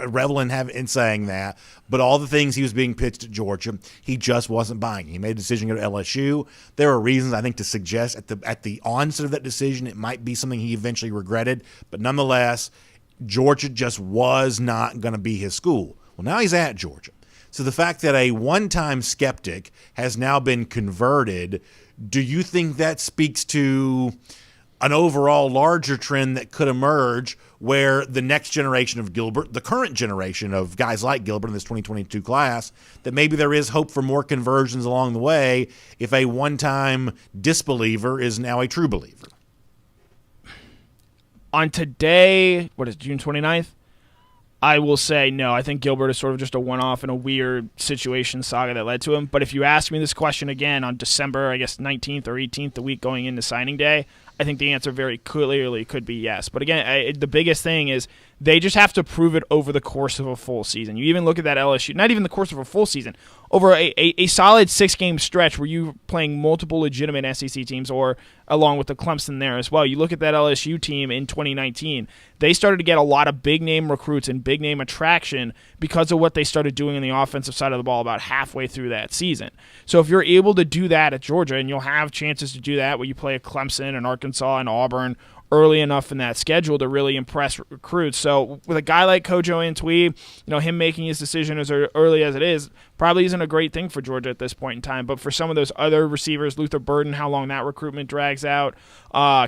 revel in saying that, but all the things he was being pitched at Georgia, he just wasn't buying. He made a decision to go to LSU. There are reasons, I think, to suggest at the onset of that decision it might be something he eventually regretted, but nonetheless, Georgia just was not going to be his school. Well, now he's at Georgia. So the fact that a one-time skeptic has now been converted, do you think that speaks to an overall larger trend that could emerge where the next generation of Gilbert, the current generation of guys like Gilbert in this 2022 class, that maybe there is hope for more conversions along the way if a one-time disbeliever is now a true believer? On today, June 29th? I will say no. I think Gilbert is sort of just a one-off in a weird situation saga that led to him. But if you ask me this question again on December, 19th or 18th, the week going into signing day, I think the answer very clearly could be yes. But again, the biggest thing is they just have to prove it over the course of a full season. You even look at that LSU, not even the course of a full season, over a solid 6-game stretch where you're playing multiple legitimate SEC teams, or along with the Clemson there as well. You look at that LSU team in 2019, they started to get a lot of big-name recruits and big-name attraction because of what they started doing on the offensive side of the ball about halfway through that season. So if you're able to do that at Georgia, and you'll have chances to do that where you play at Clemson and Arkansas and Auburn early enough in that schedule to really impress recruits. So with a guy like Kojo Antwi, him making his decision as early as it is probably isn't a great thing for Georgia at this point in time. But for some of those other receivers, Luther Burton, how long that recruitment drags out,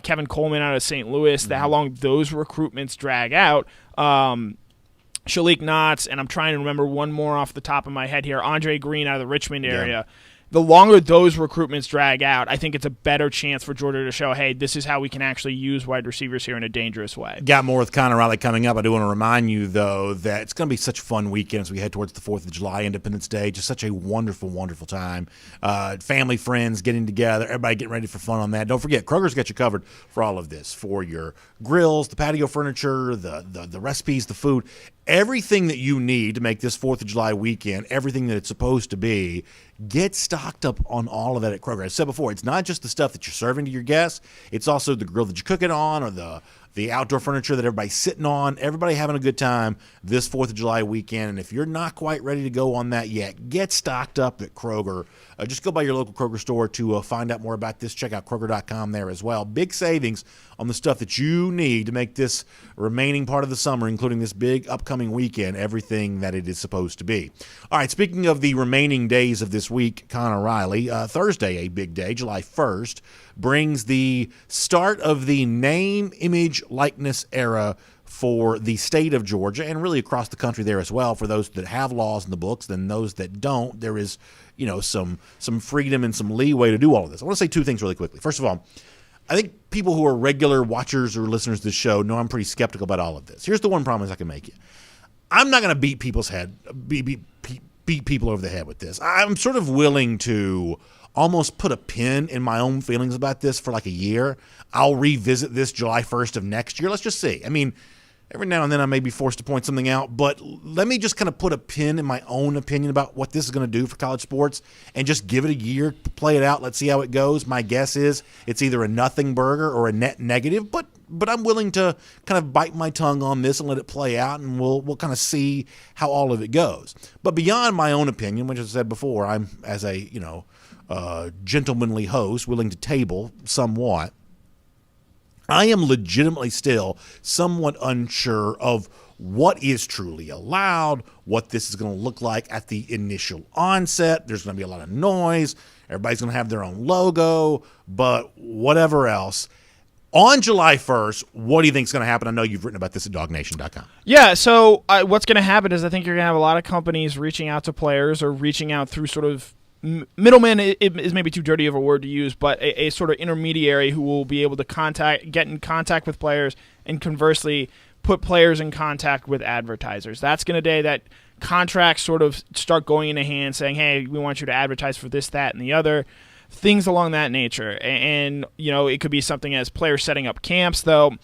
Kevin Coleman out of St. Louis, how long those recruitments drag out, Shalik Knotts, and I'm trying to remember one more off the top of my head here, Andre Green out of the Richmond area. Yeah. The longer those recruitments drag out, I think it's a better chance for Georgia to show, hey, this is how we can actually use wide receivers here in a dangerous way. Got more with Connor Riley coming up. I do want to remind you, though, that it's going to be such a fun weekend as we head towards the 4th of July, Independence Day. Just such a wonderful, wonderful time. Family, friends getting together, everybody getting ready for fun on that. Don't forget, Kroger's got you covered for all of this, for your grills, the patio furniture, the recipes, the food. Everything that you need to make this 4th of July weekend, everything that it's supposed to be, get stocked up on all of that at Kroger. As I said before, it's not just the stuff that you're serving to your guests. It's also the grill that you cook it on, or the outdoor furniture that everybody's sitting on. Everybody having a good time this 4th of July weekend. And if you're not quite ready to go on that yet, get stocked up at Kroger. Just go by your local Kroger store to find out more about this. Check out Kroger.com there as well. Big savings on the stuff that you need to make this remaining part of the summer, including this big upcoming weekend, everything that it is supposed to be. All right, speaking of the remaining days of this week, Connor Riley, Thursday, a big day, July 1st, brings the start of the name, image, likeness era for the state of Georgia, and really across the country there as well. For those that have laws in the books, then those that don't, there is some freedom and some leeway to do all of this. I want to say two things really quickly. First of all, I think people who are regular watchers or listeners to the show know I'm pretty skeptical about all of this. Here's the one promise I can make you. I'm not going to beat people's head, beat people over the head with this. I'm sort of willing to almost put a pin in my own feelings about this for like a year. I'll revisit this July 1st of next year. Let's just see. I mean, every now and then I may be forced to point something out, but let me just kind of put a pin in my own opinion about what this is going to do for college sports and just give it a year to play it out. Let's see how it goes. My guess is it's either a nothing burger or a net negative, but I'm willing to kind of bite my tongue on this and let it play out, and we'll kind of see how all of it goes. But beyond my own opinion, which I said before, I'm, as a gentlemanly host, willing to table somewhat, I am legitimately still somewhat unsure of what is truly allowed, what this is going to look like at the initial onset. There's going to be a lot of noise. Everybody's going to have their own logo, but whatever else. On July 1st, what do you think is going to happen? I know you've written about this at DawgNation.com. Yeah, so what's going to happen is I think you're going to have a lot of companies reaching out to players or reaching out through sort of middleman is maybe too dirty of a word to use, but a sort of intermediary who will be able to get in contact with players and conversely put players in contact with advertisers. That's going to day that contracts sort of start going into hand saying, hey, we want you to advertise for this, that, and the other, things along that nature. And it could be something as players setting up camps, though.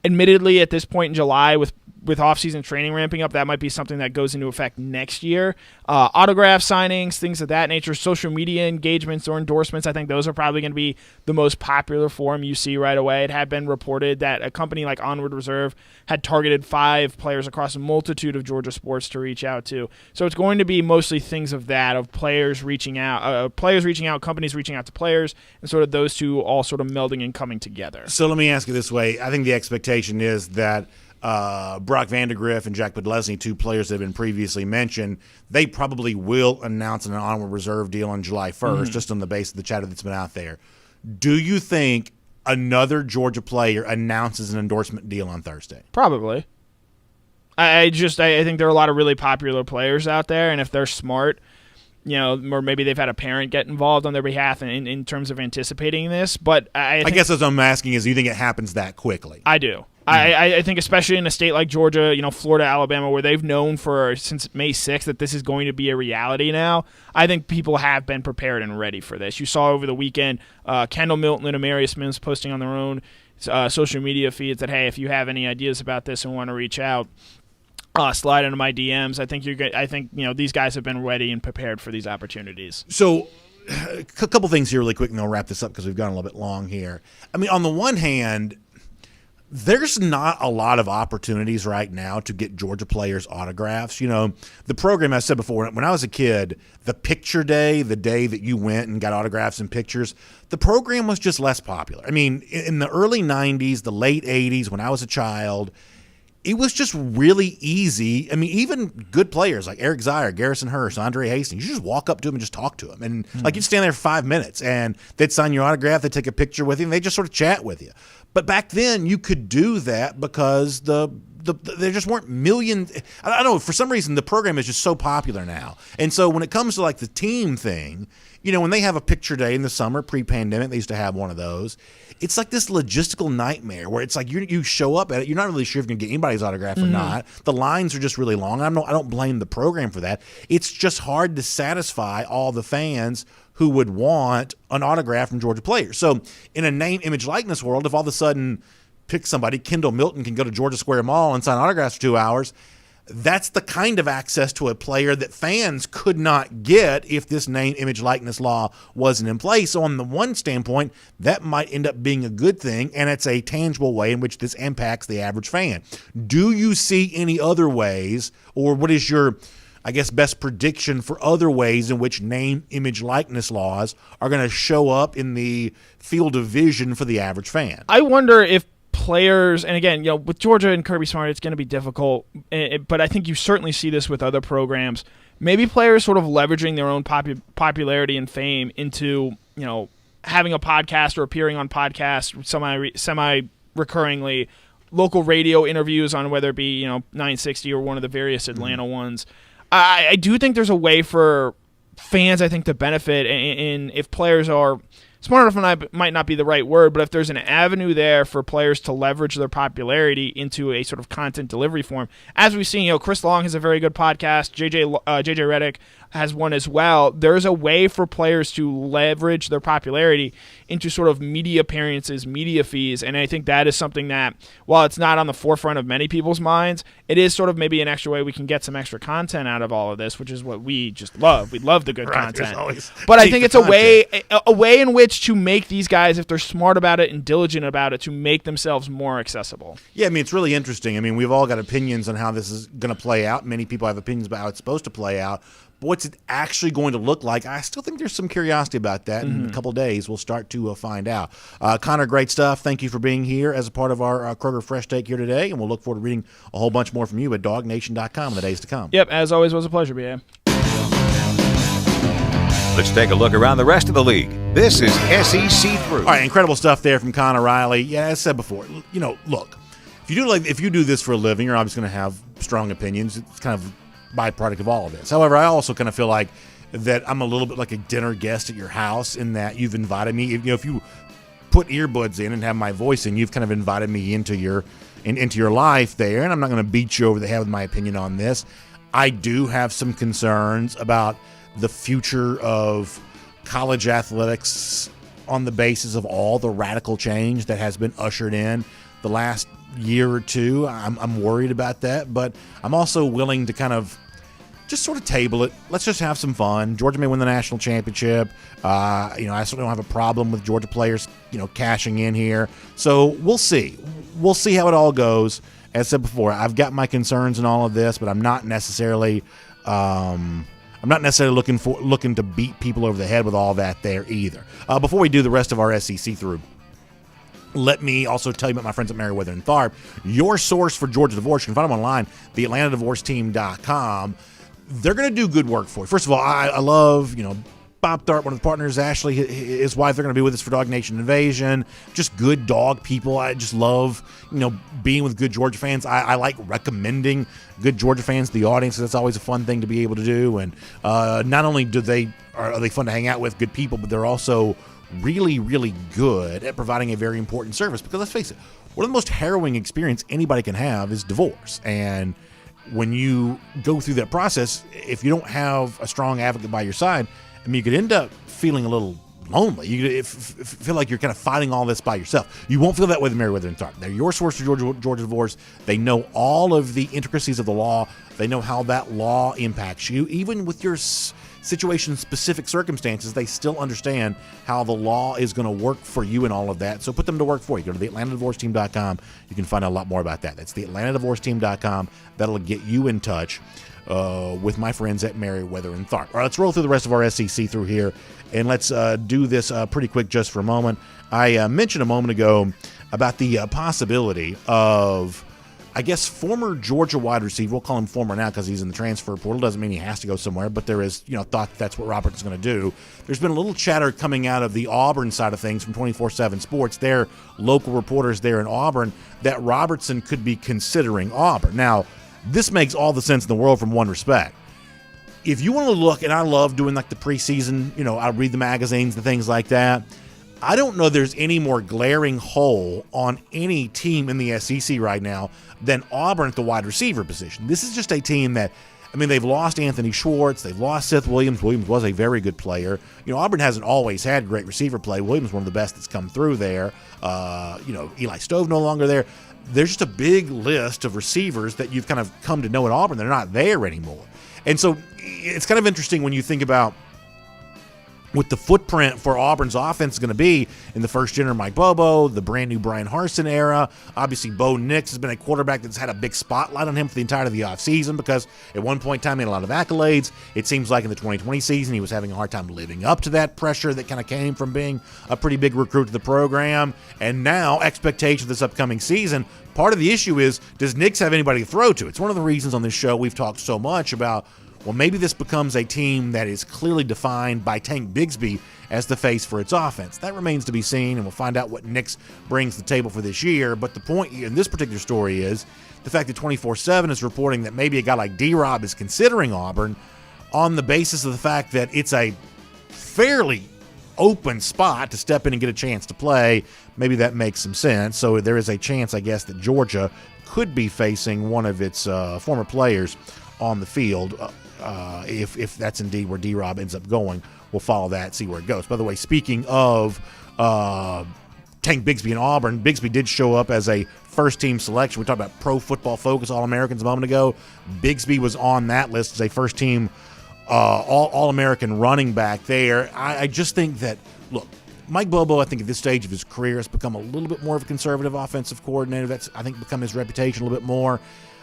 Admittedly, at this point in July, with off-season training ramping up, that might be something that goes into effect next year. Autograph signings, things of that nature, social media engagements or endorsements, I think those are probably going to be the most popular form you see right away. It had been reported that a company like Onward Reserve had targeted 5 players across a multitude of Georgia sports to reach out to. So it's going to be mostly things of that, of players reaching out, companies reaching out to players, and sort of those two all sort of melding and coming together. So let me ask you this way. I think the expectation is that Brock Vandegrift and Jack Podlesny, two players that have been previously mentioned, they probably will announce an onward reserve deal on July 1st, just on the basis of the chatter that's been out there. Do you think another Georgia player announces an endorsement deal on Thursday? Probably. I think there are a lot of really popular players out there, and if they're smart, or maybe they've had a parent get involved on their behalf in terms of anticipating this. But I guess what I'm asking is, do you think it happens that quickly? I do. I think especially in a state like Georgia, Florida, Alabama, where they've known since May 6th that this is going to be a reality now, I think people have been prepared and ready for this. You saw over the weekend Kendall Milton and Amarius Mims posting on their own social media feeds that, hey, if you have any ideas about this and want to reach out, slide into my DMs. I think these guys have been ready and prepared for these opportunities. So a couple things here really quick, and then I'll wrap this up because we've gone a little bit long here. I mean, on the one hand, there's not a lot of opportunities right now to get Georgia players' autographs. The program, I said before, when I was a kid, the picture day, the day that you went and got autographs and pictures, the program was just less popular. I mean, in the early 90s, the late 80s, when I was a child, it was just really easy. I mean, even good players like Eric Zier, Garrison Hurst, Andre Hastings, you just walk up to them and just talk to them. And you'd stand there for 5 minutes, and they'd sign your autograph, they'd take a picture with you, and they'd just sort of chat with you. But back then, you could do that because there just weren't millions. I don't know. For some reason, the program is just so popular now. And so when it comes to the team thing, when they have a picture day in the summer, pre-pandemic, they used to have one of those. It's like this logistical nightmare where it's like you show up at it, you're not really sure if you're going to get anybody's autograph or not. The lines are just really long. I don't blame the program for that. It's just hard to satisfy all the fans who would want an autograph from Georgia players. So in a name, image, likeness world, if all of a sudden, pick somebody, Kendall Milton can go to Georgia Square Mall and sign autographs for 2 hours, that's the kind of access to a player that fans could not get if this name, image, likeness law wasn't in place. So on the one standpoint, that might end up being a good thing, and it's a tangible way in which this impacts the average fan. Do you see any other ways, or what is your best prediction for other ways in which name, image, likeness laws are going to show up in the field of vision for the average fan? I wonder if players, and again, with Georgia and Kirby Smart, it's going to be difficult, but I think you certainly see this with other programs. Maybe players sort of leveraging their own popularity and fame into, having a podcast or appearing on podcasts semi-recurringly, local radio interviews on whether it be, 960 or one of the various Atlanta ones. I do think there's a way for fans, I think, to benefit in if players are smart enough, might not be the right word, but if there's an avenue there for players to leverage their popularity into a sort of content delivery form. As we've seen, Chris Long has a very good podcast. JJ Redick has one as well. There's a way for players to leverage their popularity into sort of media appearances, media fees, and I think that is something that, while it's not on the forefront of many people's minds, it is sort of maybe an extra way we can get some extra content out of all of this, which is what we just love. We love the good content. But I think it's a way in which to make these guys, if they're smart about it and diligent about it, to make themselves more accessible. Yeah, I mean, it's really interesting. I mean, we've all got opinions on how this is going to play out. Many people have opinions about how it's supposed to play out. But what's it actually going to look like? I still think there's some curiosity about that. In a couple of days, we'll start to find out. Connor, great stuff. Thank you for being here as a part of our Kroger Fresh Take here today, and we'll look forward to reading a whole bunch more from you at DawgNation.com in the days to come. Yep, as always, was a pleasure, BA. Let's take a look around the rest of the league. This is SEC Through. All right, incredible stuff there from Connor Riley. Yeah, as I said before, look, if you do this for a living, you're obviously going to have strong opinions. It's kind of byproduct of all of this. However, I also kind of feel like that I'm a little bit like a dinner guest at your house in that you've invited me. If you put earbuds in and have my voice in, you've kind of invited me into your life there, and I'm not going to beat you over the head with my opinion on this. I do have some concerns about the future of college athletics on the basis of all the radical change that has been ushered in the last year or two. I'm worried about that, but I'm also willing to kind of just sort of table it. Let's just have some fun. Georgia may win the national championship. I still don't have a problem with Georgia players, cashing in here. So we'll see. We'll see how it all goes. As I said before, I've got my concerns in all of this, but I'm not necessarily looking to beat people over the head with all that there either. Before we do the rest of our SEC through, let me also tell you about my friends at Merriweather and Tharp, your source for Georgia divorce. You can find them online, theatlantadivorceteam.com. They're going to do good work for you. First of all, I love, Bob Tharp, one of the partners, Ashley, his wife, they're going to be with us for DawgNation Invasion. Just good dog people. I just love, being with good Georgia fans. I like recommending good Georgia fans to the audience. That's always a fun thing to be able to do. And not only are they fun to hang out with, good people, but they're also really, really good at providing a very important service. Because let's face it, one of the most harrowing experience anybody can have is divorce. And when you go through that process, if you don't have a strong advocate by your side, you could end up feeling a little lonely. You feel like you're kind of fighting all this by yourself. You won't feel that way with Merriweather and Tharp. They're your source for Georgia divorce. They know all of the intricacies of the law. They know how that law impacts you. Even with your situation-specific circumstances, they still understand how the law is going to work for you and all of that. So put them to work for you. Go to theatlantadivorceteam.com. You can find out a lot more about that. That's theatlantadivorceteam.com. That'll get you in touch with my friends at Merriweather and Tharp. All right, let's roll through the rest of our SEC through here, and let's do this pretty quick just for a moment. I mentioned a moment ago about the possibility of, I guess, former Georgia wide receiver. We'll call him former now because he's in the transfer portal. Doesn't mean he has to go somewhere, but there is, thought that's what Robertson's going to do. There's been a little chatter coming out of the Auburn side of things from 24/7 Sports, their local reporters there in Auburn, that Robertson could be considering Auburn. Now, this makes all the sense in the world from one respect. If you want to look, and I love doing like the preseason, I read the magazines and things like that. I don't know there's any more glaring hole on any team in the SEC right now than Auburn at the wide receiver position. This is just a team that, they've lost Anthony Schwartz. They've lost Seth Williams. Williams was a very good player. Auburn hasn't always had great receiver play. Williams, one of the best that's come through there. Eli Stove no longer there. There's just a big list of receivers that you've kind of come to know at Auburn. They're not there anymore. And so it's kind of interesting when you think about what the footprint for Auburn's offense is going to be in the first gen of Mike Bobo, the brand new Brian Harsin era. Obviously, Bo Nix has been a quarterback that's had a big spotlight on him for the entirety of the offseason because at one point in time he had a lot of accolades. It seems like in the 2020 season he was having a hard time living up to that pressure that kind of came from being a pretty big recruit to the program. And now expectations this upcoming season, part of the issue is, does Nix have anybody to throw to? It's one of the reasons on this show we've talked so much about, well, maybe this becomes a team that is clearly defined by Tank Bigsby as the face for its offense. That remains to be seen, and we'll find out what Nix brings to the table for this year. But the point in this particular story is the fact that 24/7 is reporting that maybe a guy like D-Rob is considering Auburn on the basis of the fact that it's a fairly open spot to step in and get a chance to play. Maybe that makes some sense. So there is a chance, I guess, that Georgia could be facing one of its former players on the field. If that's indeed where D-Rob ends up going, we'll follow that, see where it goes. By the way, speaking of Tank Bigsby in Auburn, Bigsby did show up as a first-team selection. We talked about Pro Football Focus All-Americans a moment ago. Bigsby was on that list as a first-team All-American running back there. I just think that, look, Mike Bobo, I think at this stage of his career, has become a little bit more of a conservative offensive coordinator. That's, I think, become his reputation a little bit more.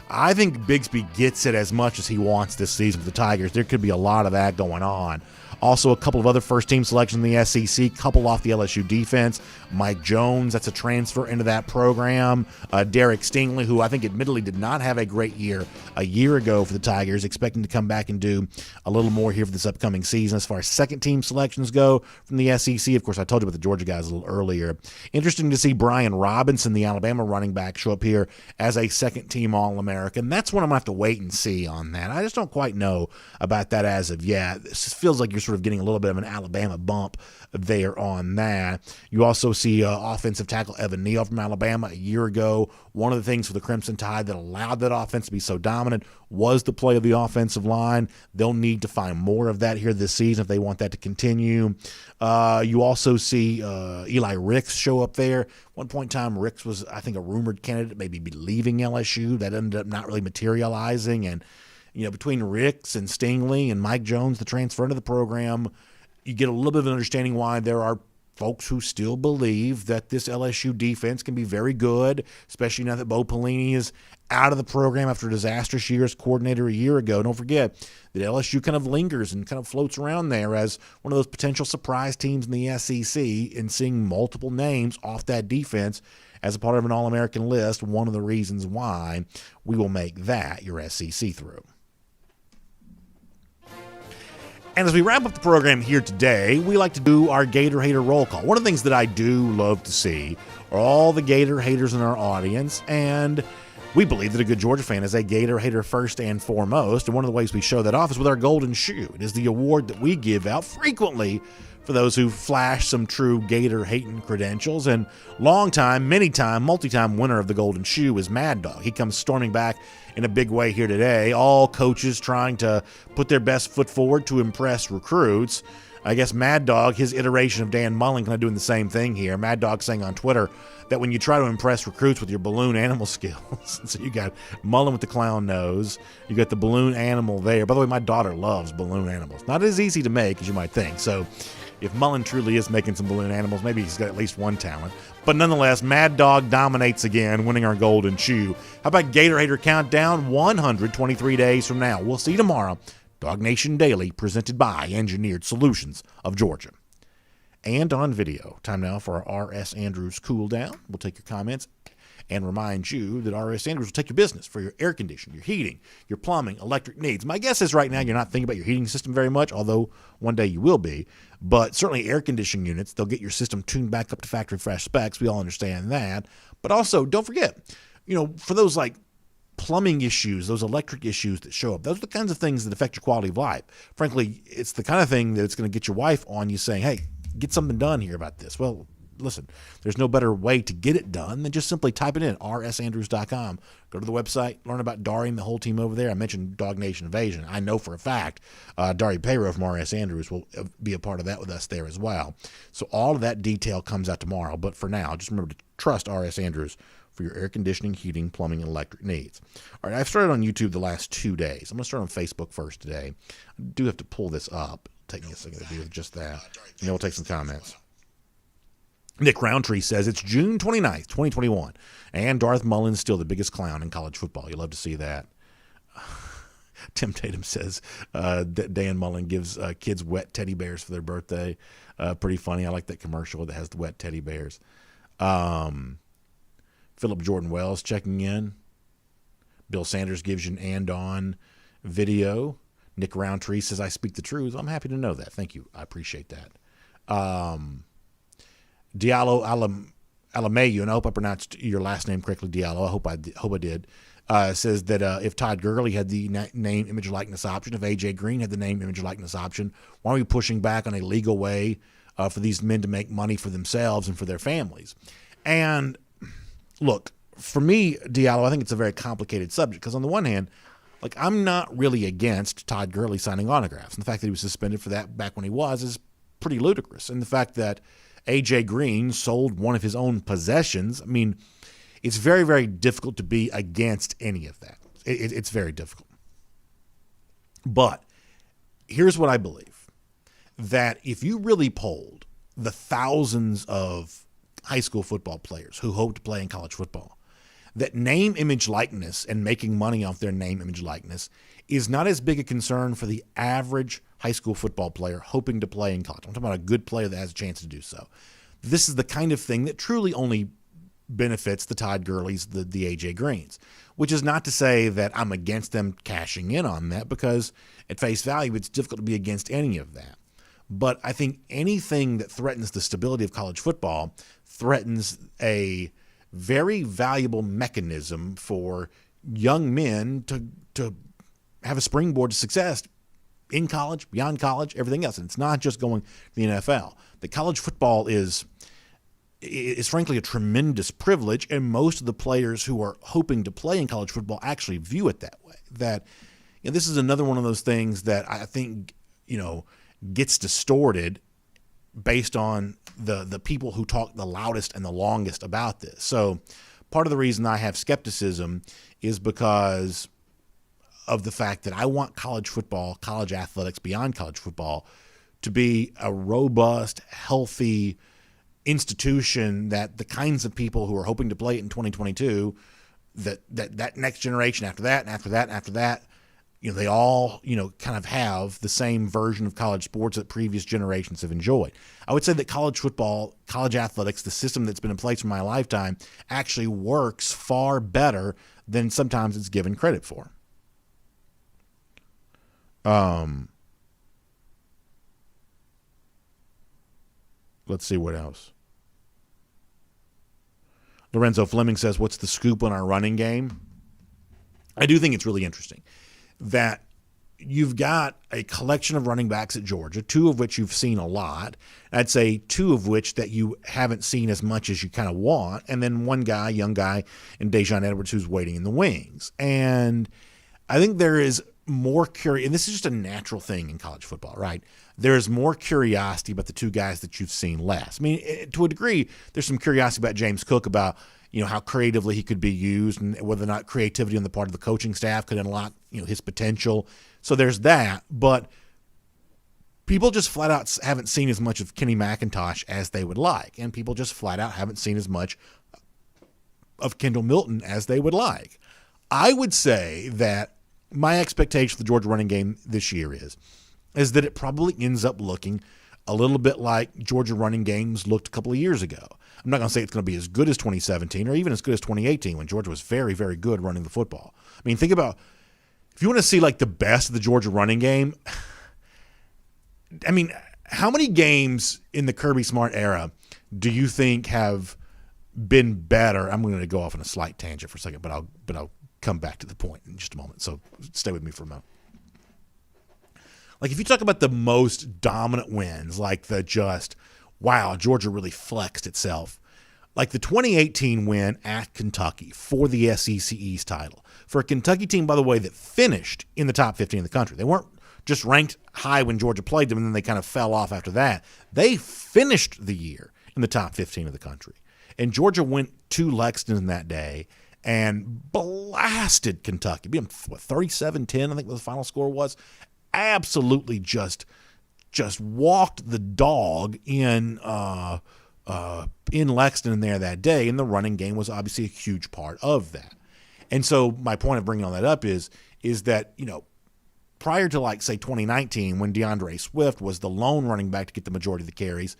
I think Bigsby gets it as much as he wants this season for the Tigers. There could be a lot of that going on. Also, a couple of other first-team selections in the SEC, couple off the LSU defense. Mike Jones, that's a transfer into that program. Derek Stingley, who I think admittedly did not have a great year a year ago for the Tigers, expecting to come back and do a little more here for this upcoming season. As far as second-team selections go from the SEC, of course, I told you about the Georgia guys a little earlier. Interesting to see Brian Robinson, the Alabama running back, show up here as a second-team All-American. That's what I'm going to have to wait and see on that. I just don't quite know about that as of yet. This feels like you're sort of getting a little bit of an Alabama bump there on that. You also see offensive tackle Evan Neal from Alabama a year ago. One of the things for the Crimson Tide that allowed that offense to be so dominant was the play of the offensive line. They'll need to find more of that here this season if they want that to continue. You also see Eli Ricks show up there. At one point in time, Ricks was, I think, a rumored candidate, maybe be leaving LSU. That ended up not really materializing. And between Ricks and Stingley and Mike Jones, the transfer into the program, you get a little bit of an understanding why there are folks who still believe that this LSU defense can be very good, especially now that Bo Pelini is out of the program after a disastrous year as coordinator a year ago. Don't forget that LSU kind of lingers and kind of floats around there as one of those potential surprise teams in the SEC, and seeing multiple names off that defense as a part of an All-American list, one of the reasons why we will make that your SEC through. And as we wrap up the program here today, we like to do our Gator Hater roll call. One of the things that I do love to see are all the Gator haters in our audience, and we believe that a good Georgia fan is a Gator hater first and foremost, and one of the ways we show that off is with our Golden Shoe. It is the award that we give out frequently for those who flash some true Gator hating credentials, and many-time, multi-time winner of the Golden Shoe is Mad Dog. He comes storming back in a big way here today. All coaches trying to put their best foot forward to impress recruits. I guess Mad Dog, his iteration of Dan Mullen, kind of doing the same thing here. Mad Dog saying on Twitter that when you try to impress recruits with your balloon animal skills, so you got Mullen with the clown nose, you got the balloon animal there. By the way, my daughter loves balloon animals. Not as easy to make as you might think. So if Mullen truly is making some balloon animals, maybe he's got at least one talent. But nonetheless, Mad Dog dominates again, winning our Golden Shoe. How about Gator Hater Countdown? 123 days from now. We'll see you tomorrow. DawgNation Daily, presented by Engineered Solutions of Georgia. And on video, time now for our R.S. Andrews Cool Down. We'll take your comments and remind you that R.S. Andrews will take your business for your air conditioning, your heating, your plumbing, electric needs. My guess is right now you're not thinking about your heating system very much, although one day you will be. But certainly air conditioning units, they'll get your system tuned back up to factory fresh specs. We all understand that. But also, don't forget, for those like plumbing issues, those electric issues that show up, those are the kinds of things that affect your quality of life. Frankly, it's the kind of thing that's going to get your wife on you saying, hey, get something done here about this. Well, listen, there's no better way to get it done than just simply type it in, rsandrews.com. Go to the website, learn about Dari and the whole team over there. I mentioned DogNation Invasion. I know for a fact Dari Payro from RS Andrews will be a part of that with us there as well. So all of that detail comes out tomorrow. But for now, just remember to trust RS Andrews for your air conditioning, heating, plumbing, and electric needs. All right, I've started on YouTube the last 2 days. I'm going to start on Facebook first today. I do have to pull this up. It'll take me a second to do just that. And then we'll take some comments. Nick Roundtree says it's June 29th, 2021, and Darth Mullen's still the biggest clown in college football. You love to see that. Tim Tatum says that Dan Mullen gives kids wet teddy bears for their birthday. Pretty funny. I like that commercial that has the wet teddy bears. Philip Jordan Wells checking in. Bill Sanders gives you an and-on video. Nick Roundtree says, I speak the truth. I'm happy to know that. Thank you. I appreciate that. Diallo Alamayu, and I hope I pronounced your last name correctly, Diallo. I hope I did. Says that if Todd Gurley had the name, image, likeness option, if A.J. Green had the name, image, likeness option, why are we pushing back on a legal way for these men to make money for themselves and for their families? And look, for me, Diallo, I think it's a very complicated subject because on the one hand, I'm not really against Todd Gurley signing autographs. And the fact that he was suspended for that back when he was is pretty ludicrous. And the fact that A.J. Green sold one of his own possessions, it's very, very difficult to be against any of that. It's very difficult. But here's what I believe, that if you really polled the thousands of high school football players who hope to play in college football, that name, image, likeness and making money off their name, image, likeness is not as big a concern for the average high school football player hoping to play in college. I'm talking about a good player that has a chance to do so. This is the kind of thing that truly only benefits the Todd Gurleys, the A.J. Greens, which is not to say that I'm against them cashing in on that, because at face value, it's difficult to be against any of that. But I think anything that threatens the stability of college football threatens a very valuable mechanism for young men to have a springboard to success in college, beyond college, everything else. And it's not just going to the NFL. The college football is frankly a tremendous privilege, and most of the players who are hoping to play in college football actually view it that way. That this is another one of those things that I think gets distorted based on the people who talk the loudest and the longest about this. So part of the reason I have skepticism is because of the fact that I want college football, college athletics, beyond college football, to be a robust, healthy institution that the kinds of people who are hoping to play it in 2022, that next generation after that and after that and after that, they all, kind of have the same version of college sports that previous generations have enjoyed. I would say that college football, college athletics, the system that's been in place for my lifetime actually works far better than sometimes it's given credit for. Let's see what else. Lorenzo Fleming says, what's the scoop on our running game? I do think it's really interesting that you've got a collection of running backs at Georgia, two of which you've seen a lot. I'd say two of which that you haven't seen as much as you kind of want, and then one guy, young guy, in Dejon Edwards, who's waiting in the wings. And I think there is more curiosity, and this is just a natural thing in college football, right? There's more curiosity about the two guys that you've seen less. I mean, to a degree, there's some curiosity about James Cook about how creatively he could be used and whether or not creativity on the part of the coaching staff could unlock, his potential. So there's that. But people just flat out haven't seen as much of Kenny McIntosh as they would like. And people just flat out haven't seen as much of Kendall Milton as they would like. I would say that my expectation for the Georgia running game this year is that it probably ends up looking a little bit like Georgia running games looked a couple of years ago. I'm not going to say it's going to be as good as 2017 or even as good as 2018 when Georgia was very, very good running the football. I mean, think about if you want to see like the best of the Georgia running game. I mean, how many games in the Kirby Smart era do you think have been better? I'm going to go off on a slight tangent for a second, but I'll come back to the point in just a moment. So stay with me for a moment. Like if you talk about the most dominant wins, like wow, Georgia really flexed itself. Like the 2018 win at Kentucky for the SEC East title. For a Kentucky team, by the way, that finished in the top 15 of the country. They weren't just ranked high when Georgia played them and then they kind of fell off after that. They finished the year in the top 15 of the country. And Georgia went to Lexington that day and blasted Kentucky. Beat them 37-10, I think the final score was. Absolutely just walked the dog in Lexington there that day, and the running game was obviously a huge part of that. And so my point of bringing all that up is that, prior to like, say, 2019 when DeAndre Swift was the lone running back to get the majority of the carries,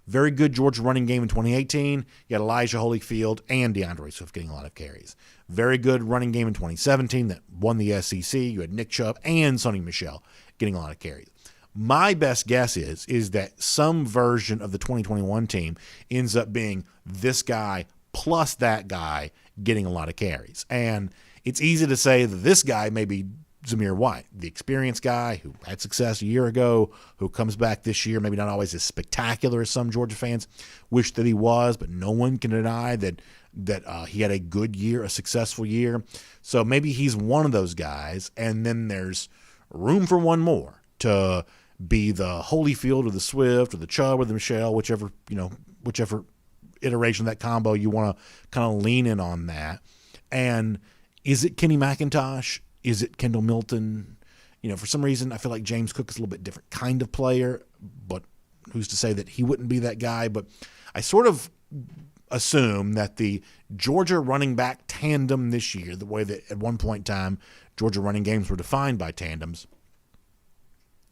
very good Georgia running game in 2018. You had Elijah Holyfield and DeAndre Swift getting a lot of carries. Very good running game in 2017 that won the SEC. You had Nick Chubb and Sonny Michel getting a lot of carries. My best guess is that some version of the 2021 team ends up being this guy plus that guy getting a lot of carries. And it's easy to say that this guy may be Zamir White, the experienced guy who had success a year ago, who comes back this year, maybe not always as spectacular as some Georgia fans wish that he was, but no one can deny that he had a good year, a successful year. So maybe he's one of those guys, and then there's room for one more to be the Holyfield or the Swift or the Chubb or the Michelle, whichever iteration of that combo you want to kind of lean in on that. And is it Kenny McIntosh? Is it Kendall Milton? For some reason, I feel like James Cook is a little bit different kind of player, but who's to say that he wouldn't be that guy? But I sort of assume that the Georgia running back tandem this year, the way that at one point in time Georgia running games were defined by tandems,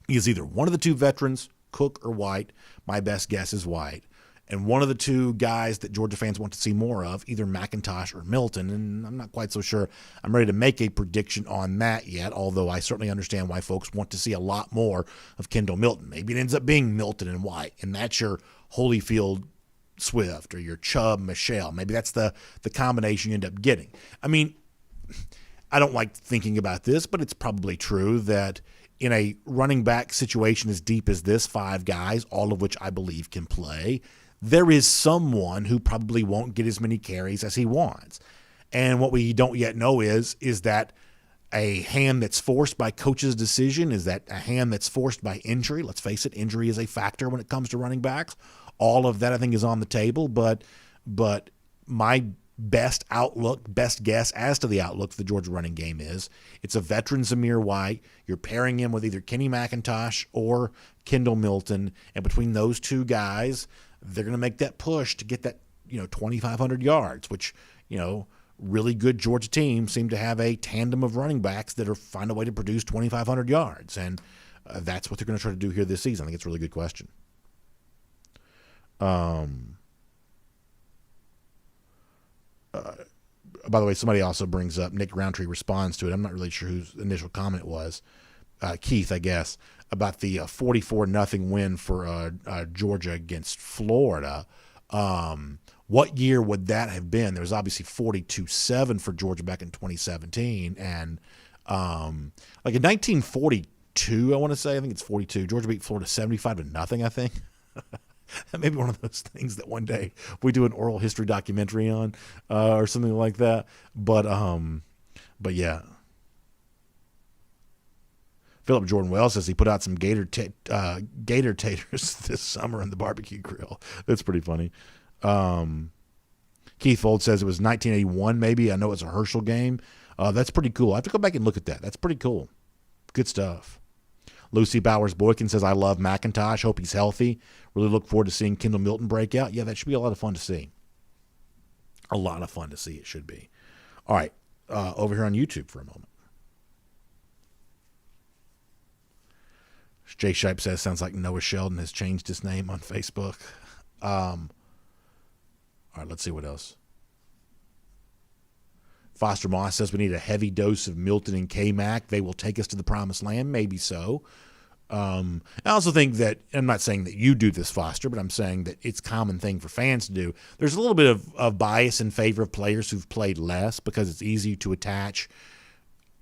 is either one of the two veterans, Cook or White. My best guess is White. And one of the two guys that Georgia fans want to see more of, either McIntosh or Milton. And I'm not quite so sure I'm ready to make a prediction on that yet, although I certainly understand why folks want to see a lot more of Kendall Milton. Maybe it ends up being Milton and White, and that's your Holyfield Swift or your Chubb Michelle. Maybe that's the combination you end up getting. I mean, I don't like thinking about this, but it's probably true that in a running back situation as deep as this, 5 guys, all of which I believe can play, there is someone who probably won't get as many carries as he wants. And what we don't yet know is that a hand that's forced by coach's decision? Is that a hand that's forced by injury? Let's face it, injury is a factor when it comes to running backs. All of that, I think, is on the table. But my best guess as to the outlook for the Georgia running game is it's a veteran Zamir White. You're pairing him with either Kenny McIntosh or Kendall Milton. And between those two guys, they're going to make that push to get that 2,500 yards, which really good Georgia teams seem to have a tandem of running backs that find a way to produce 2,500 yards, and that's what they're going to try to do here this season. I think it's a really good question. By the way, somebody also brings up, Nick Roundtree responds to it. I'm not really sure whose initial comment was. Keith, I guess, about the 44-0 win for Georgia against Florida. What year would that have been? There was obviously 42-7 for Georgia back in 2017. And like in 1942, I want to say, I think it's 42, Georgia beat Florida 75-0, I think. That may be one of those things that one day we do an oral history documentary on or something like that. But yeah. Philip Jordan Wells says he put out some Gator taters this summer on the barbecue grill. That's pretty funny. Keith Fold says it was 1981 maybe. I know it's a Herschel game. That's pretty cool. I have to go back and look at that. That's pretty cool. Good stuff. Lucy Bowers-Boykin says, I love McIntosh. Hope he's healthy. Really look forward to seeing Kendall Milton break out. Yeah, that should be a lot of fun to see. A lot of fun to see, it should be. All right, over here on YouTube for a moment. Jay Shipe says, sounds like Noah Sheldon has changed his name on Facebook. All right, let's see what else. Foster Moss says we need a heavy dose of Milton and K-Mac. They will take us to the promised land. Maybe so. I also think that, I'm not saying that you do this, Foster, but I'm saying that it's a common thing for fans to do. There's a little bit of bias in favor of players who've played less because it's easy to attach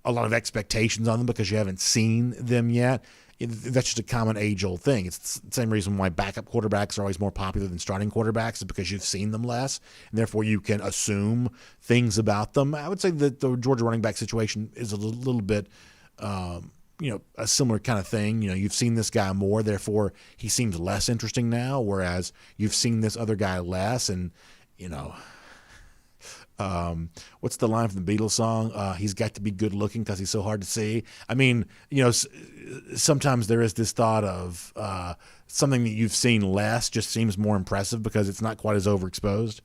a lot of expectations on them because you haven't seen them yet. That's just a common age-old thing. It's the same reason why backup quarterbacks are always more popular than starting quarterbacks is because you've seen them less, and therefore you can assume things about them. I would say that the Georgia running back situation is a little bit, a similar kind of thing. You've seen this guy more, therefore he seems less interesting now, whereas you've seen this other guy less, and, what's the line from the Beatles song? He's got to be good looking because he's so hard to see. I mean, sometimes there is this thought of something that you've seen less just seems more impressive because it's not quite as overexposed.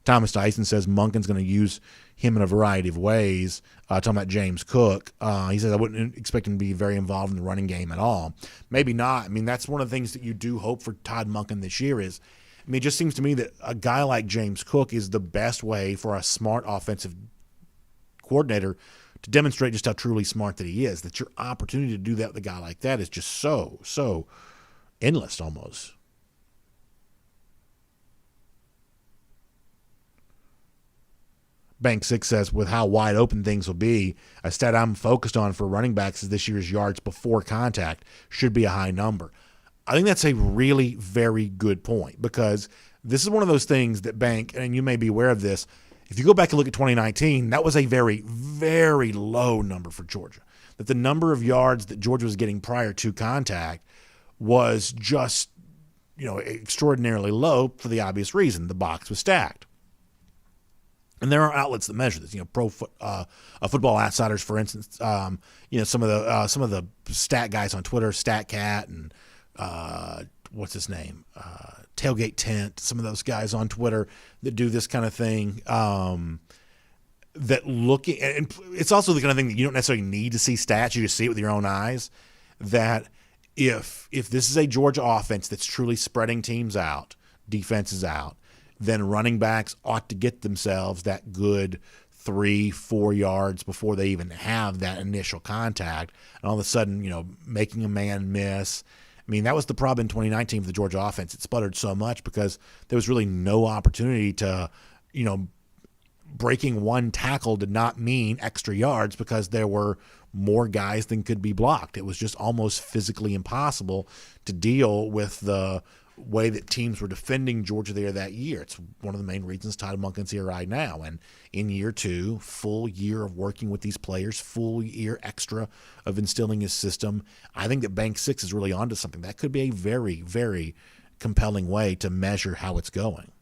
Thomas Tyson says Monken's going to use him in a variety of ways. Talking about James Cook, he says I wouldn't expect him to be very involved in the running game at all. Maybe not. I mean, that's one of the things that you do hope for Todd Monken this year is, it just seems to me that a guy like James Cook is the best way for a smart offensive coordinator to demonstrate just how truly smart that he is, that your opportunity to do that with a guy like that is just so endless almost. Bank 6 says, with how wide open things will be, a stat I'm focused on for running backs is this year's yards before contact should be a high number. I think that's a really very good point because this is one of those things that Bank, and you may be aware of this, if you go back and look at 2019, that was a very, very low number for Georgia. That the number of yards that Georgia was getting prior to contact was just, extraordinarily low for the obvious reason. The box was stacked. And there are outlets that measure this. Football Outsiders, for instance. Some of the stat guys on Twitter, StatCat, and what's his name? Tailgate Tent. Some of those guys on Twitter that do this kind of thing. That looking, and it's also the kind of thing that you don't necessarily need to see stats. You just see it with your own eyes. That if this is a Georgia offense that's truly spreading teams out, defenses out, then running backs ought to get themselves that good 3-4 yards before they even have that initial contact. And all of a sudden, making a man miss. I mean, that was the problem in 2019 for the Georgia offense. It sputtered so much because there was really no opportunity to, breaking one tackle did not mean extra yards because there were more guys than could be blocked. It was just almost physically impossible to deal with the way that teams were defending Georgia there that year. It's one of the main reasons Todd Monken's here right now. And in year two, full year of working with these players, full year extra of instilling his system, I think that Bank 6 is really onto something. That could be a very, very compelling way to measure how it's going.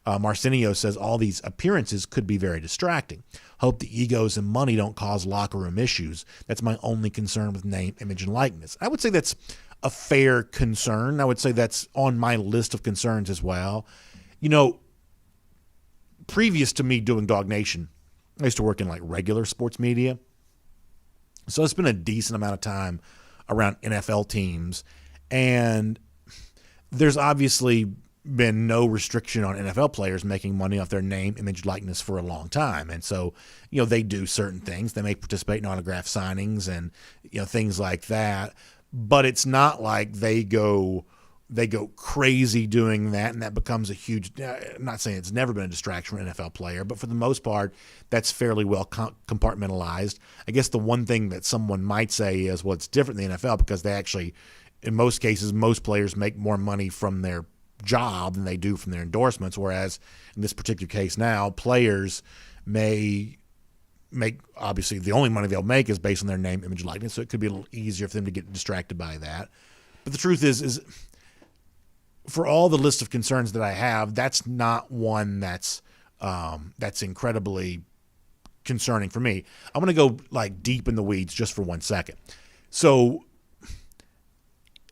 Marcinio says all these appearances could be very distracting. Hope the egos and money don't cause locker room issues. That's my only concern with name, image, and likeness. I would say that's a fair concern. I would say that's on my list of concerns as well. You know, previous to me doing DawgNation, I used to work in like regular sports media. So it's been a decent amount of time around NFL teams. And there's obviously been no restriction on NFL players making money off their name, image, likeness for a long time. And so, you know, they do certain things. They may participate in autograph signings and, you know, things like that. But it's not like they go crazy doing that, and that becomes a huge I'm not saying it's never been a distraction for an NFL player, but for the most part, that's fairly well compartmentalized. I guess the one thing that someone might say is, well, it's different in the NFL because they actually, in most cases, most players make more money from their job than they do from their endorsements, whereas in this particular case now, players may make, obviously the only money they'll make is based on their name, image, likeness, so it could be a little easier for them to get distracted by that. But the truth is for all the list of concerns that I have, that's not one that's incredibly concerning for me. I'm going to go like deep in the weeds just for 1 second. So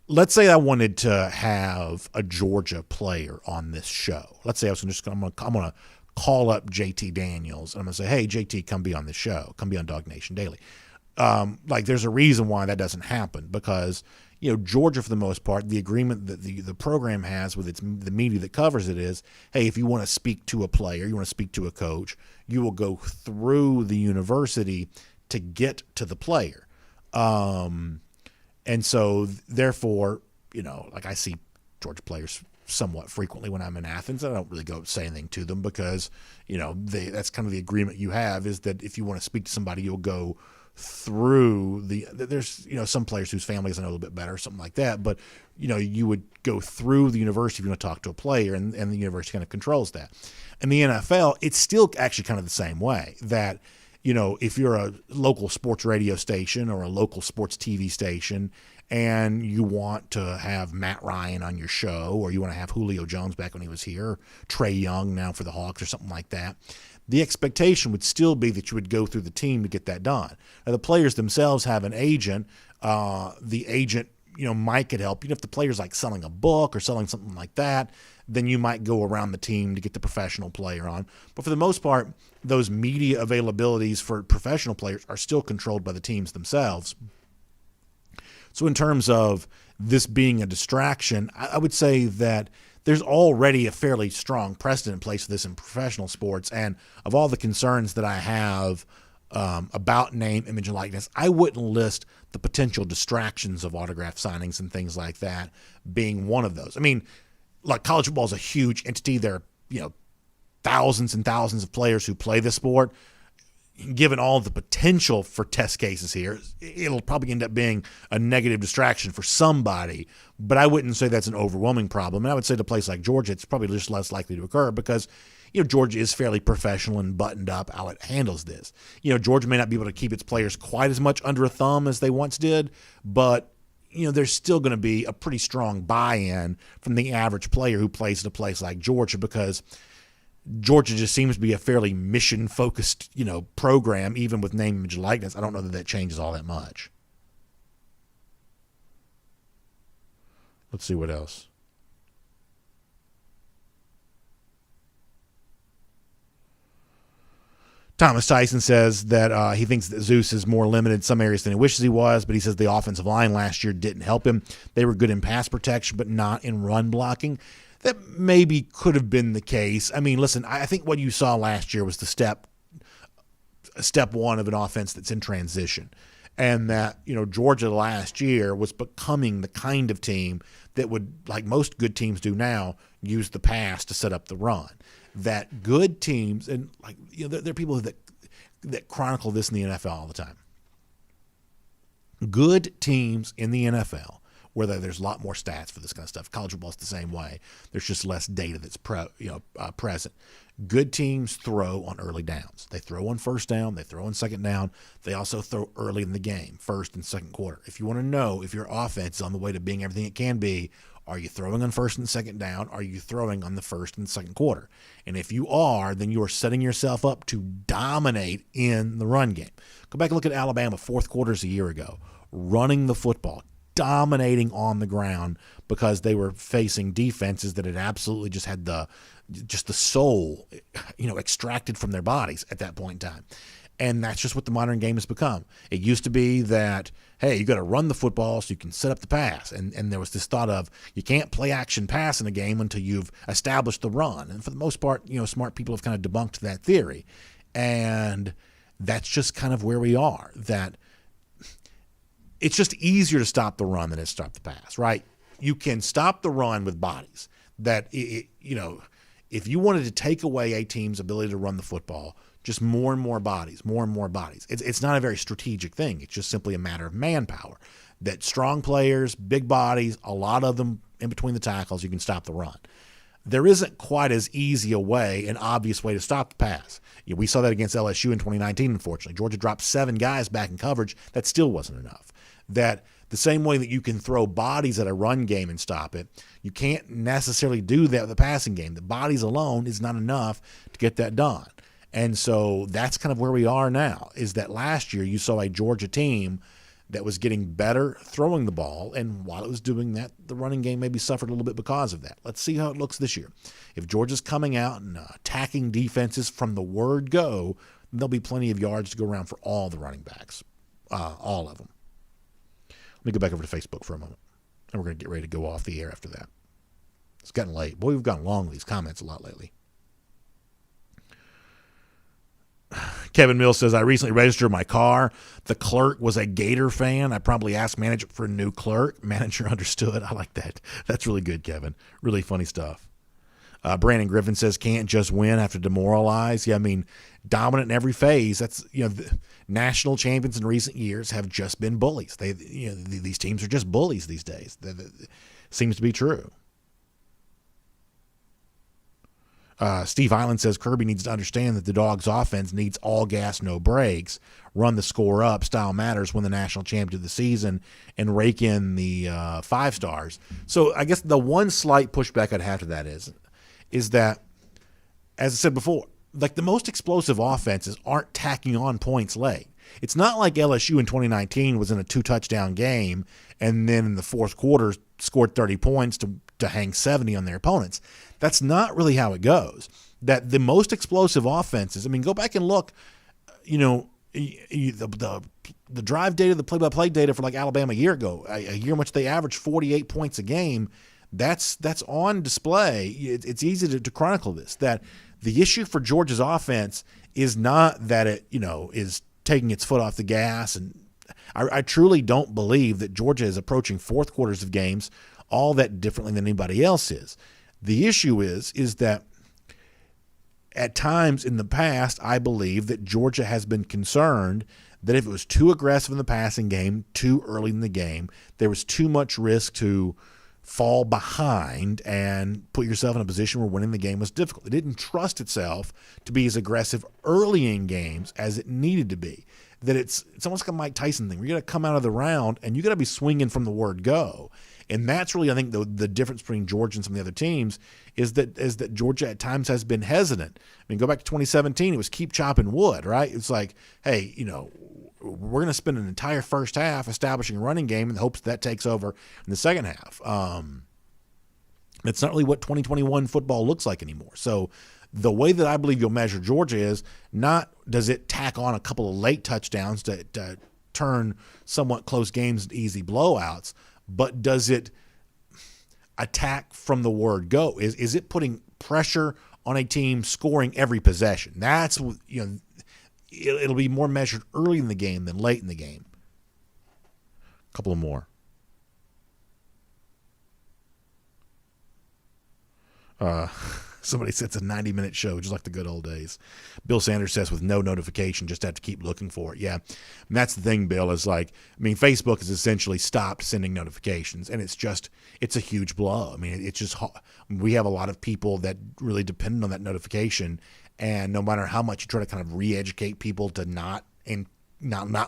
let's say I wanted to have a Georgia player on this show. Let's say I'm going to call up JT Daniels and I'm going to say, hey, JT, come be on this show. Come be on DawgNation Daily. Like there's a reason why that doesn't happen because, you know, Georgia, for the most part, the agreement that the program has with the media that covers it is, hey, if you want to speak to a player, you want to speak to a coach, you will go through the university to get to the player. And so, therefore, you know, like I see Georgia players somewhat frequently when I'm in Athens. I don't really go say anything to them because, you know, that's kind of the agreement you have is that if you want to speak to somebody, you'll go through there's, you know, some players whose families know a little bit better or something like that, but, you know, you would go through the university if you want to talk to a player, and the university kind of controls that. In the NFL, it's still actually kind of the same way that, you know, if you're a local sports radio station or a local sports TV station and you want to have Matt Ryan on your show, or you want to have Julio Jones back when he was here, or Trey Young now for the Hawks or something like that, the expectation would still be that you would go through the team to get that done. Now, the players themselves have an agent. The agent, you know, might could help. You know, if the player's like selling a book or selling something like that, then you might go around the team to get the professional player on. But for the most part, those media availabilities for professional players are still controlled by the teams themselves. So in terms of this being a distraction, I would say that there's already a fairly strong precedent in place for this in professional sports. And of all the concerns that I have about name, image, and likeness, I wouldn't list the potential distractions of autograph signings and things like that being one of those. I mean, like college football is a huge entity. There are, you know, thousands and thousands of players who play this sport. Given all the potential for test cases here, it'll probably end up being a negative distraction for somebody, but I wouldn't say that's an overwhelming problem. And I would say to a place like Georgia, it's probably just less likely to occur because, you know, Georgia is fairly professional and buttoned up how it handles this. You know, Georgia may not be able to keep its players quite as much under a thumb as they once did, but, you know, there's still going to be a pretty strong buy-in from the average player who plays at a place like Georgia because Georgia just seems to be a fairly mission-focused, you know, program, even with name, image, and likeness. I don't know that changes all that much. Let's see what else. Thomas Tyson says that he thinks that Zeus is more limited in some areas than he wishes he was, but he says the offensive line last year didn't help him. They were good in pass protection, but not in run blocking. That maybe could have been the case. I mean, listen, I think what you saw last year was the step one of an offense that's in transition. And that, you know, Georgia last year was becoming the kind of team that would, like most good teams do now, use the pass to set up the run. That good teams, and like, you know, there are people that chronicle this in the NFL all the time. Good teams in the NFL, where there's a lot more stats for this kind of stuff. College football is the same way. There's just less data that's present. Good teams throw on early downs. They throw on first down. They throw on second down. They also throw early in the game, first and second quarter. If you want to know if your offense is on the way to being everything it can be, Are you throwing on first and second down? Are you throwing on the first and second quarter? And if you are, then you are setting yourself up to dominate in the run game. Go back and look at Alabama fourth quarters a year ago, running the football, dominating on the ground because they were facing defenses that had absolutely just had the soul, extracted from their bodies at that point in time. And that's just what the modern game has become. It used to be that, hey, you got to run the football so you can set up the pass. And there was this thought of you can't play action pass in a game until you've established the run. And for the most part, smart people have kind of debunked that theory. And that's just kind of where we are, that it's just easier to stop the run than it is to stop the pass, right? You can stop the run with bodies. That, if you wanted to take away a team's ability to run the football, just more and more bodies. It's not a very strategic thing. It's just simply a matter of manpower. That strong players, big bodies, a lot of them in between the tackles, you can stop the run. There isn't quite as easy a way, an obvious way to stop the pass. We saw that against LSU in 2019, unfortunately. Georgia dropped 7 guys back in coverage. That still wasn't enough. That the same way that you can throw bodies at a run game and stop it, you can't necessarily do that with the passing game. The bodies alone is not enough to get that done. And so that's kind of where we are now, is that last year you saw a Georgia team that was getting better throwing the ball, and while it was doing that, the running game maybe suffered a little bit because of that. Let's see how it looks this year. If Georgia's coming out and attacking defenses from the word go, there'll be plenty of yards to go around for all the running backs, all of them. Let me go back over to Facebook for a moment, and we're going to get ready to go off the air after that. It's gotten late. Boy, we've gotten long with these comments a lot lately. Kevin Mills says, I recently registered my car. The clerk was a Gator fan. I probably asked manager for a new clerk. Manager understood. I like that. That's really good, Kevin. Really funny stuff. Brandon Griffin says, can't just win, have to demoralize. Yeah, I mean, dominant in every phase. That's, the national champions in recent years have just been bullies. These teams are just bullies these days. Seems to be true. Steve Island says Kirby needs to understand that the Dogs offense needs all gas, no brakes, run the score up, style matters, win the national championship of the season, and rake in the 5 stars. So I guess the one slight pushback I'd have to that is that, as I said before, like the most explosive offenses aren't tacking on points late. It's not like LSU in 2019 was in a 2-touchdown game and then in the fourth quarter scored 30 points to hang 70 on their opponents. That's not really how it goes. That the most explosive offenses, I mean, go back and look, the drive data, the play-by-play data for like Alabama a year ago, a year in which they averaged 48 points a game, that's on display. It's easy to chronicle this, that the issue for Georgia's offense is not that it, is taking its foot off the gas. And I truly don't believe that Georgia is approaching fourth quarters of games all that differently than anybody else is. The issue is that at times in the past, I believe that Georgia has been concerned that if it was too aggressive in the passing game, too early in the game, there was too much risk to fall behind and put yourself in a position where winning the game was difficult. It didn't trust itself to be as aggressive early in games as it needed to be. That it's almost like a Mike Tyson thing. You're going to come out of the round and you got to be swinging from the word go. And that's really, I think, the difference between Georgia and some of the other teams is that Georgia at times has been hesitant. I mean, go back to 2017, it was keep chopping wood, right? It's like, hey, we're going to spend an entire first half establishing a running game in the hopes that takes over in the second half. It's not really what 2021 football looks like anymore. So the way that I believe you'll measure Georgia is not does it tack on a couple of late touchdowns to turn somewhat close games into easy blowouts, but does it attack from the word go? Is it putting pressure on a team scoring every possession? That's, it'll be more measured early in the game than late in the game. A couple of more. Somebody says it's a 90-minute show, just like the good old days. Bill Sanders says with no notification, just have to keep looking for it. Yeah, and that's the thing, Bill, is like, Facebook has essentially stopped sending notifications, and it's a huge blow. I mean, it's just, we have a lot of people that really depend on that notification, and no matter how much you try to kind of re-educate people to not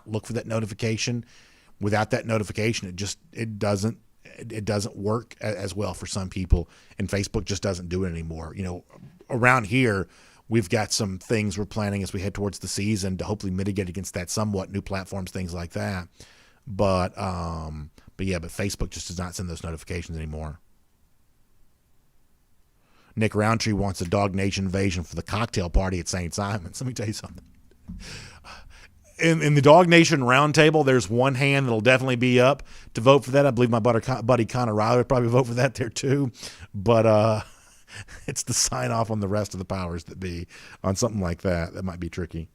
look for that notification, without that notification, it doesn't it doesn't work as well for some people, and Facebook just doesn't do it anymore. Around here, we've got some things we're planning as we head towards the season to hopefully mitigate against that somewhat, new platforms, things like that. But Facebook just does not send those notifications anymore. Nick Roundtree wants a DawgNation Invasion for the cocktail party at St. Simon's. Let me tell you something. In the DawgNation roundtable, there's one hand that'll definitely be up to vote for that. I believe my buddy Connor Riley would probably vote for that there too. But it's the sign off on the rest of the powers that be on something like that. That might be tricky.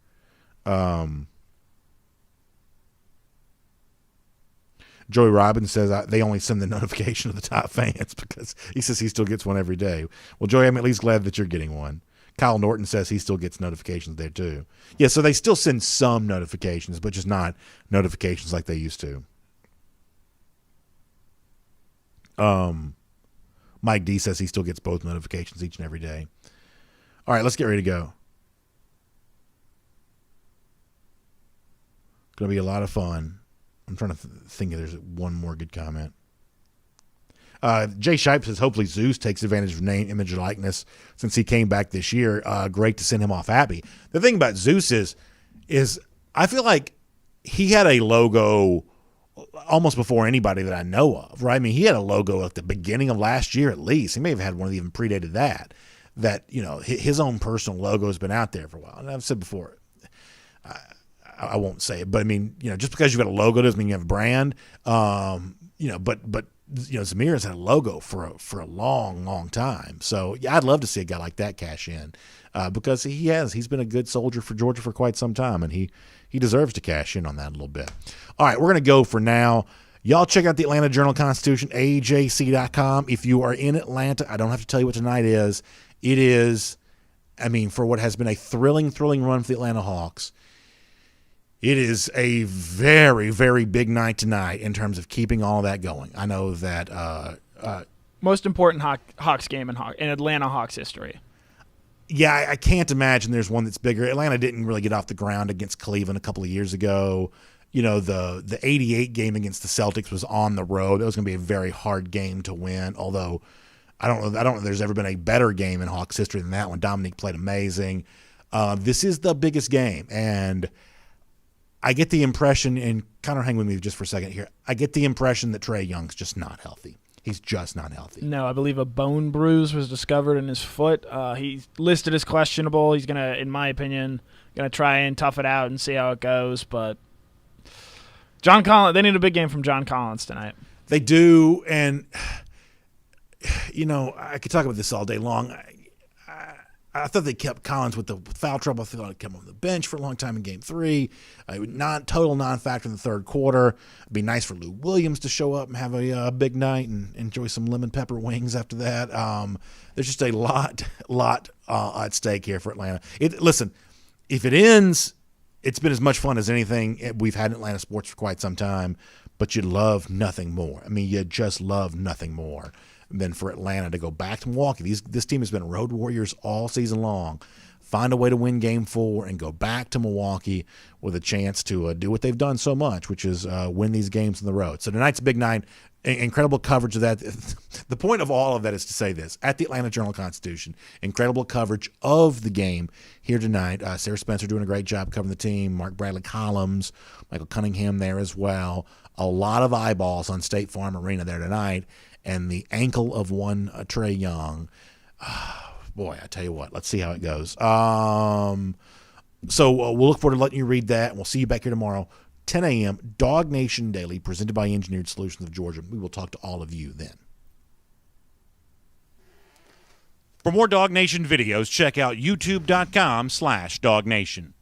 Joey Robbins says they only send the notification to the top fans because he says he still gets one every day. Well, Joey, I'm at least glad that you're getting one. Kyle Norton says he still gets notifications there too. Yeah, so they still send some notifications, but just not notifications like they used to. Mike D says he still gets both notifications each and every day. All right, let's get ready to go. Going to be a lot of fun. I'm trying to think if there's one more good comment. Jay Shipe says, hopefully Zeus takes advantage of name, image, and likeness since he came back this year. Great to send him off happy. The thing about Zeus is I feel like he had a logo almost before anybody that I know of, right? I mean, he had a logo at the beginning of last year at least. He may have had one that even predated that, his own personal logo has been out there for a while. And I've said before, I won't say it, but I mean, just because you've got a logo doesn't mean you have a brand. But Zamir has had a logo for a long, long time. So yeah, I'd love to see a guy like that cash in because he's been a good soldier for Georgia for quite some time, and he deserves to cash in on that a little bit. All right, we're going to go for now. Y'all check out the Atlanta Journal-Constitution, AJC.com. If you are in Atlanta, I don't have to tell you what tonight is. It is, for what has been a thrilling run for the Atlanta Hawks, it is a very, very big night tonight in terms of keeping all of that going. I know that most important Hawks game in Atlanta Hawks history. Yeah, I can't imagine there's one that's bigger. Atlanta didn't really get off the ground against Cleveland a couple of years ago. The 88 game against the Celtics was on the road. That was going to be a very hard game to win, although I don't know if there's ever been a better game in Hawks history than that one. Dominique played amazing. This is the biggest game, and I get the impression, and Connor, hang with me just for a second here. I get the impression that Trae Young's just not healthy. He's just not healthy. No, I believe a bone bruise was discovered in his foot. He's listed as questionable. He's gonna, in my opinion, try and tough it out and see how it goes. But John Collins, they need a big game from John Collins tonight. They do, and I could talk about this all day long. I thought they kept Collins with the foul trouble. I thought he'd come on the bench for a long time in Game 3. Total non-factor in the third quarter. It'd be nice for Lou Williams to show up and have a big night and enjoy some lemon pepper wings after that. There's just a lot at stake here for Atlanta. Listen, if it ends, it's been as much fun as anything we've had in Atlanta sports for quite some time, but you love nothing more. You just love nothing more than for Atlanta to go back to Milwaukee. This team has been road warriors all season long. Find a way to win Game 4 and go back to Milwaukee with a chance to do what they've done so much, which is win these games on the road. So tonight's a big night. Incredible coverage of that. The point of all of that is to say this. At the Atlanta Journal-Constitution, incredible coverage of the game here tonight. Sarah Spencer doing a great job covering the team. Mark Bradley Columns, Michael Cunningham there as well. A lot of eyeballs on State Farm Arena there tonight. And the ankle of one Trae Young. Boy, I tell you what, let's see how it goes. So we'll look forward to letting you read that, and we'll see you back here tomorrow, 10 a.m., DawgNation Daily, presented by Engineered Solutions of Georgia. We will talk to all of you then. For more DawgNation videos, check out youtube.com/DawgNation.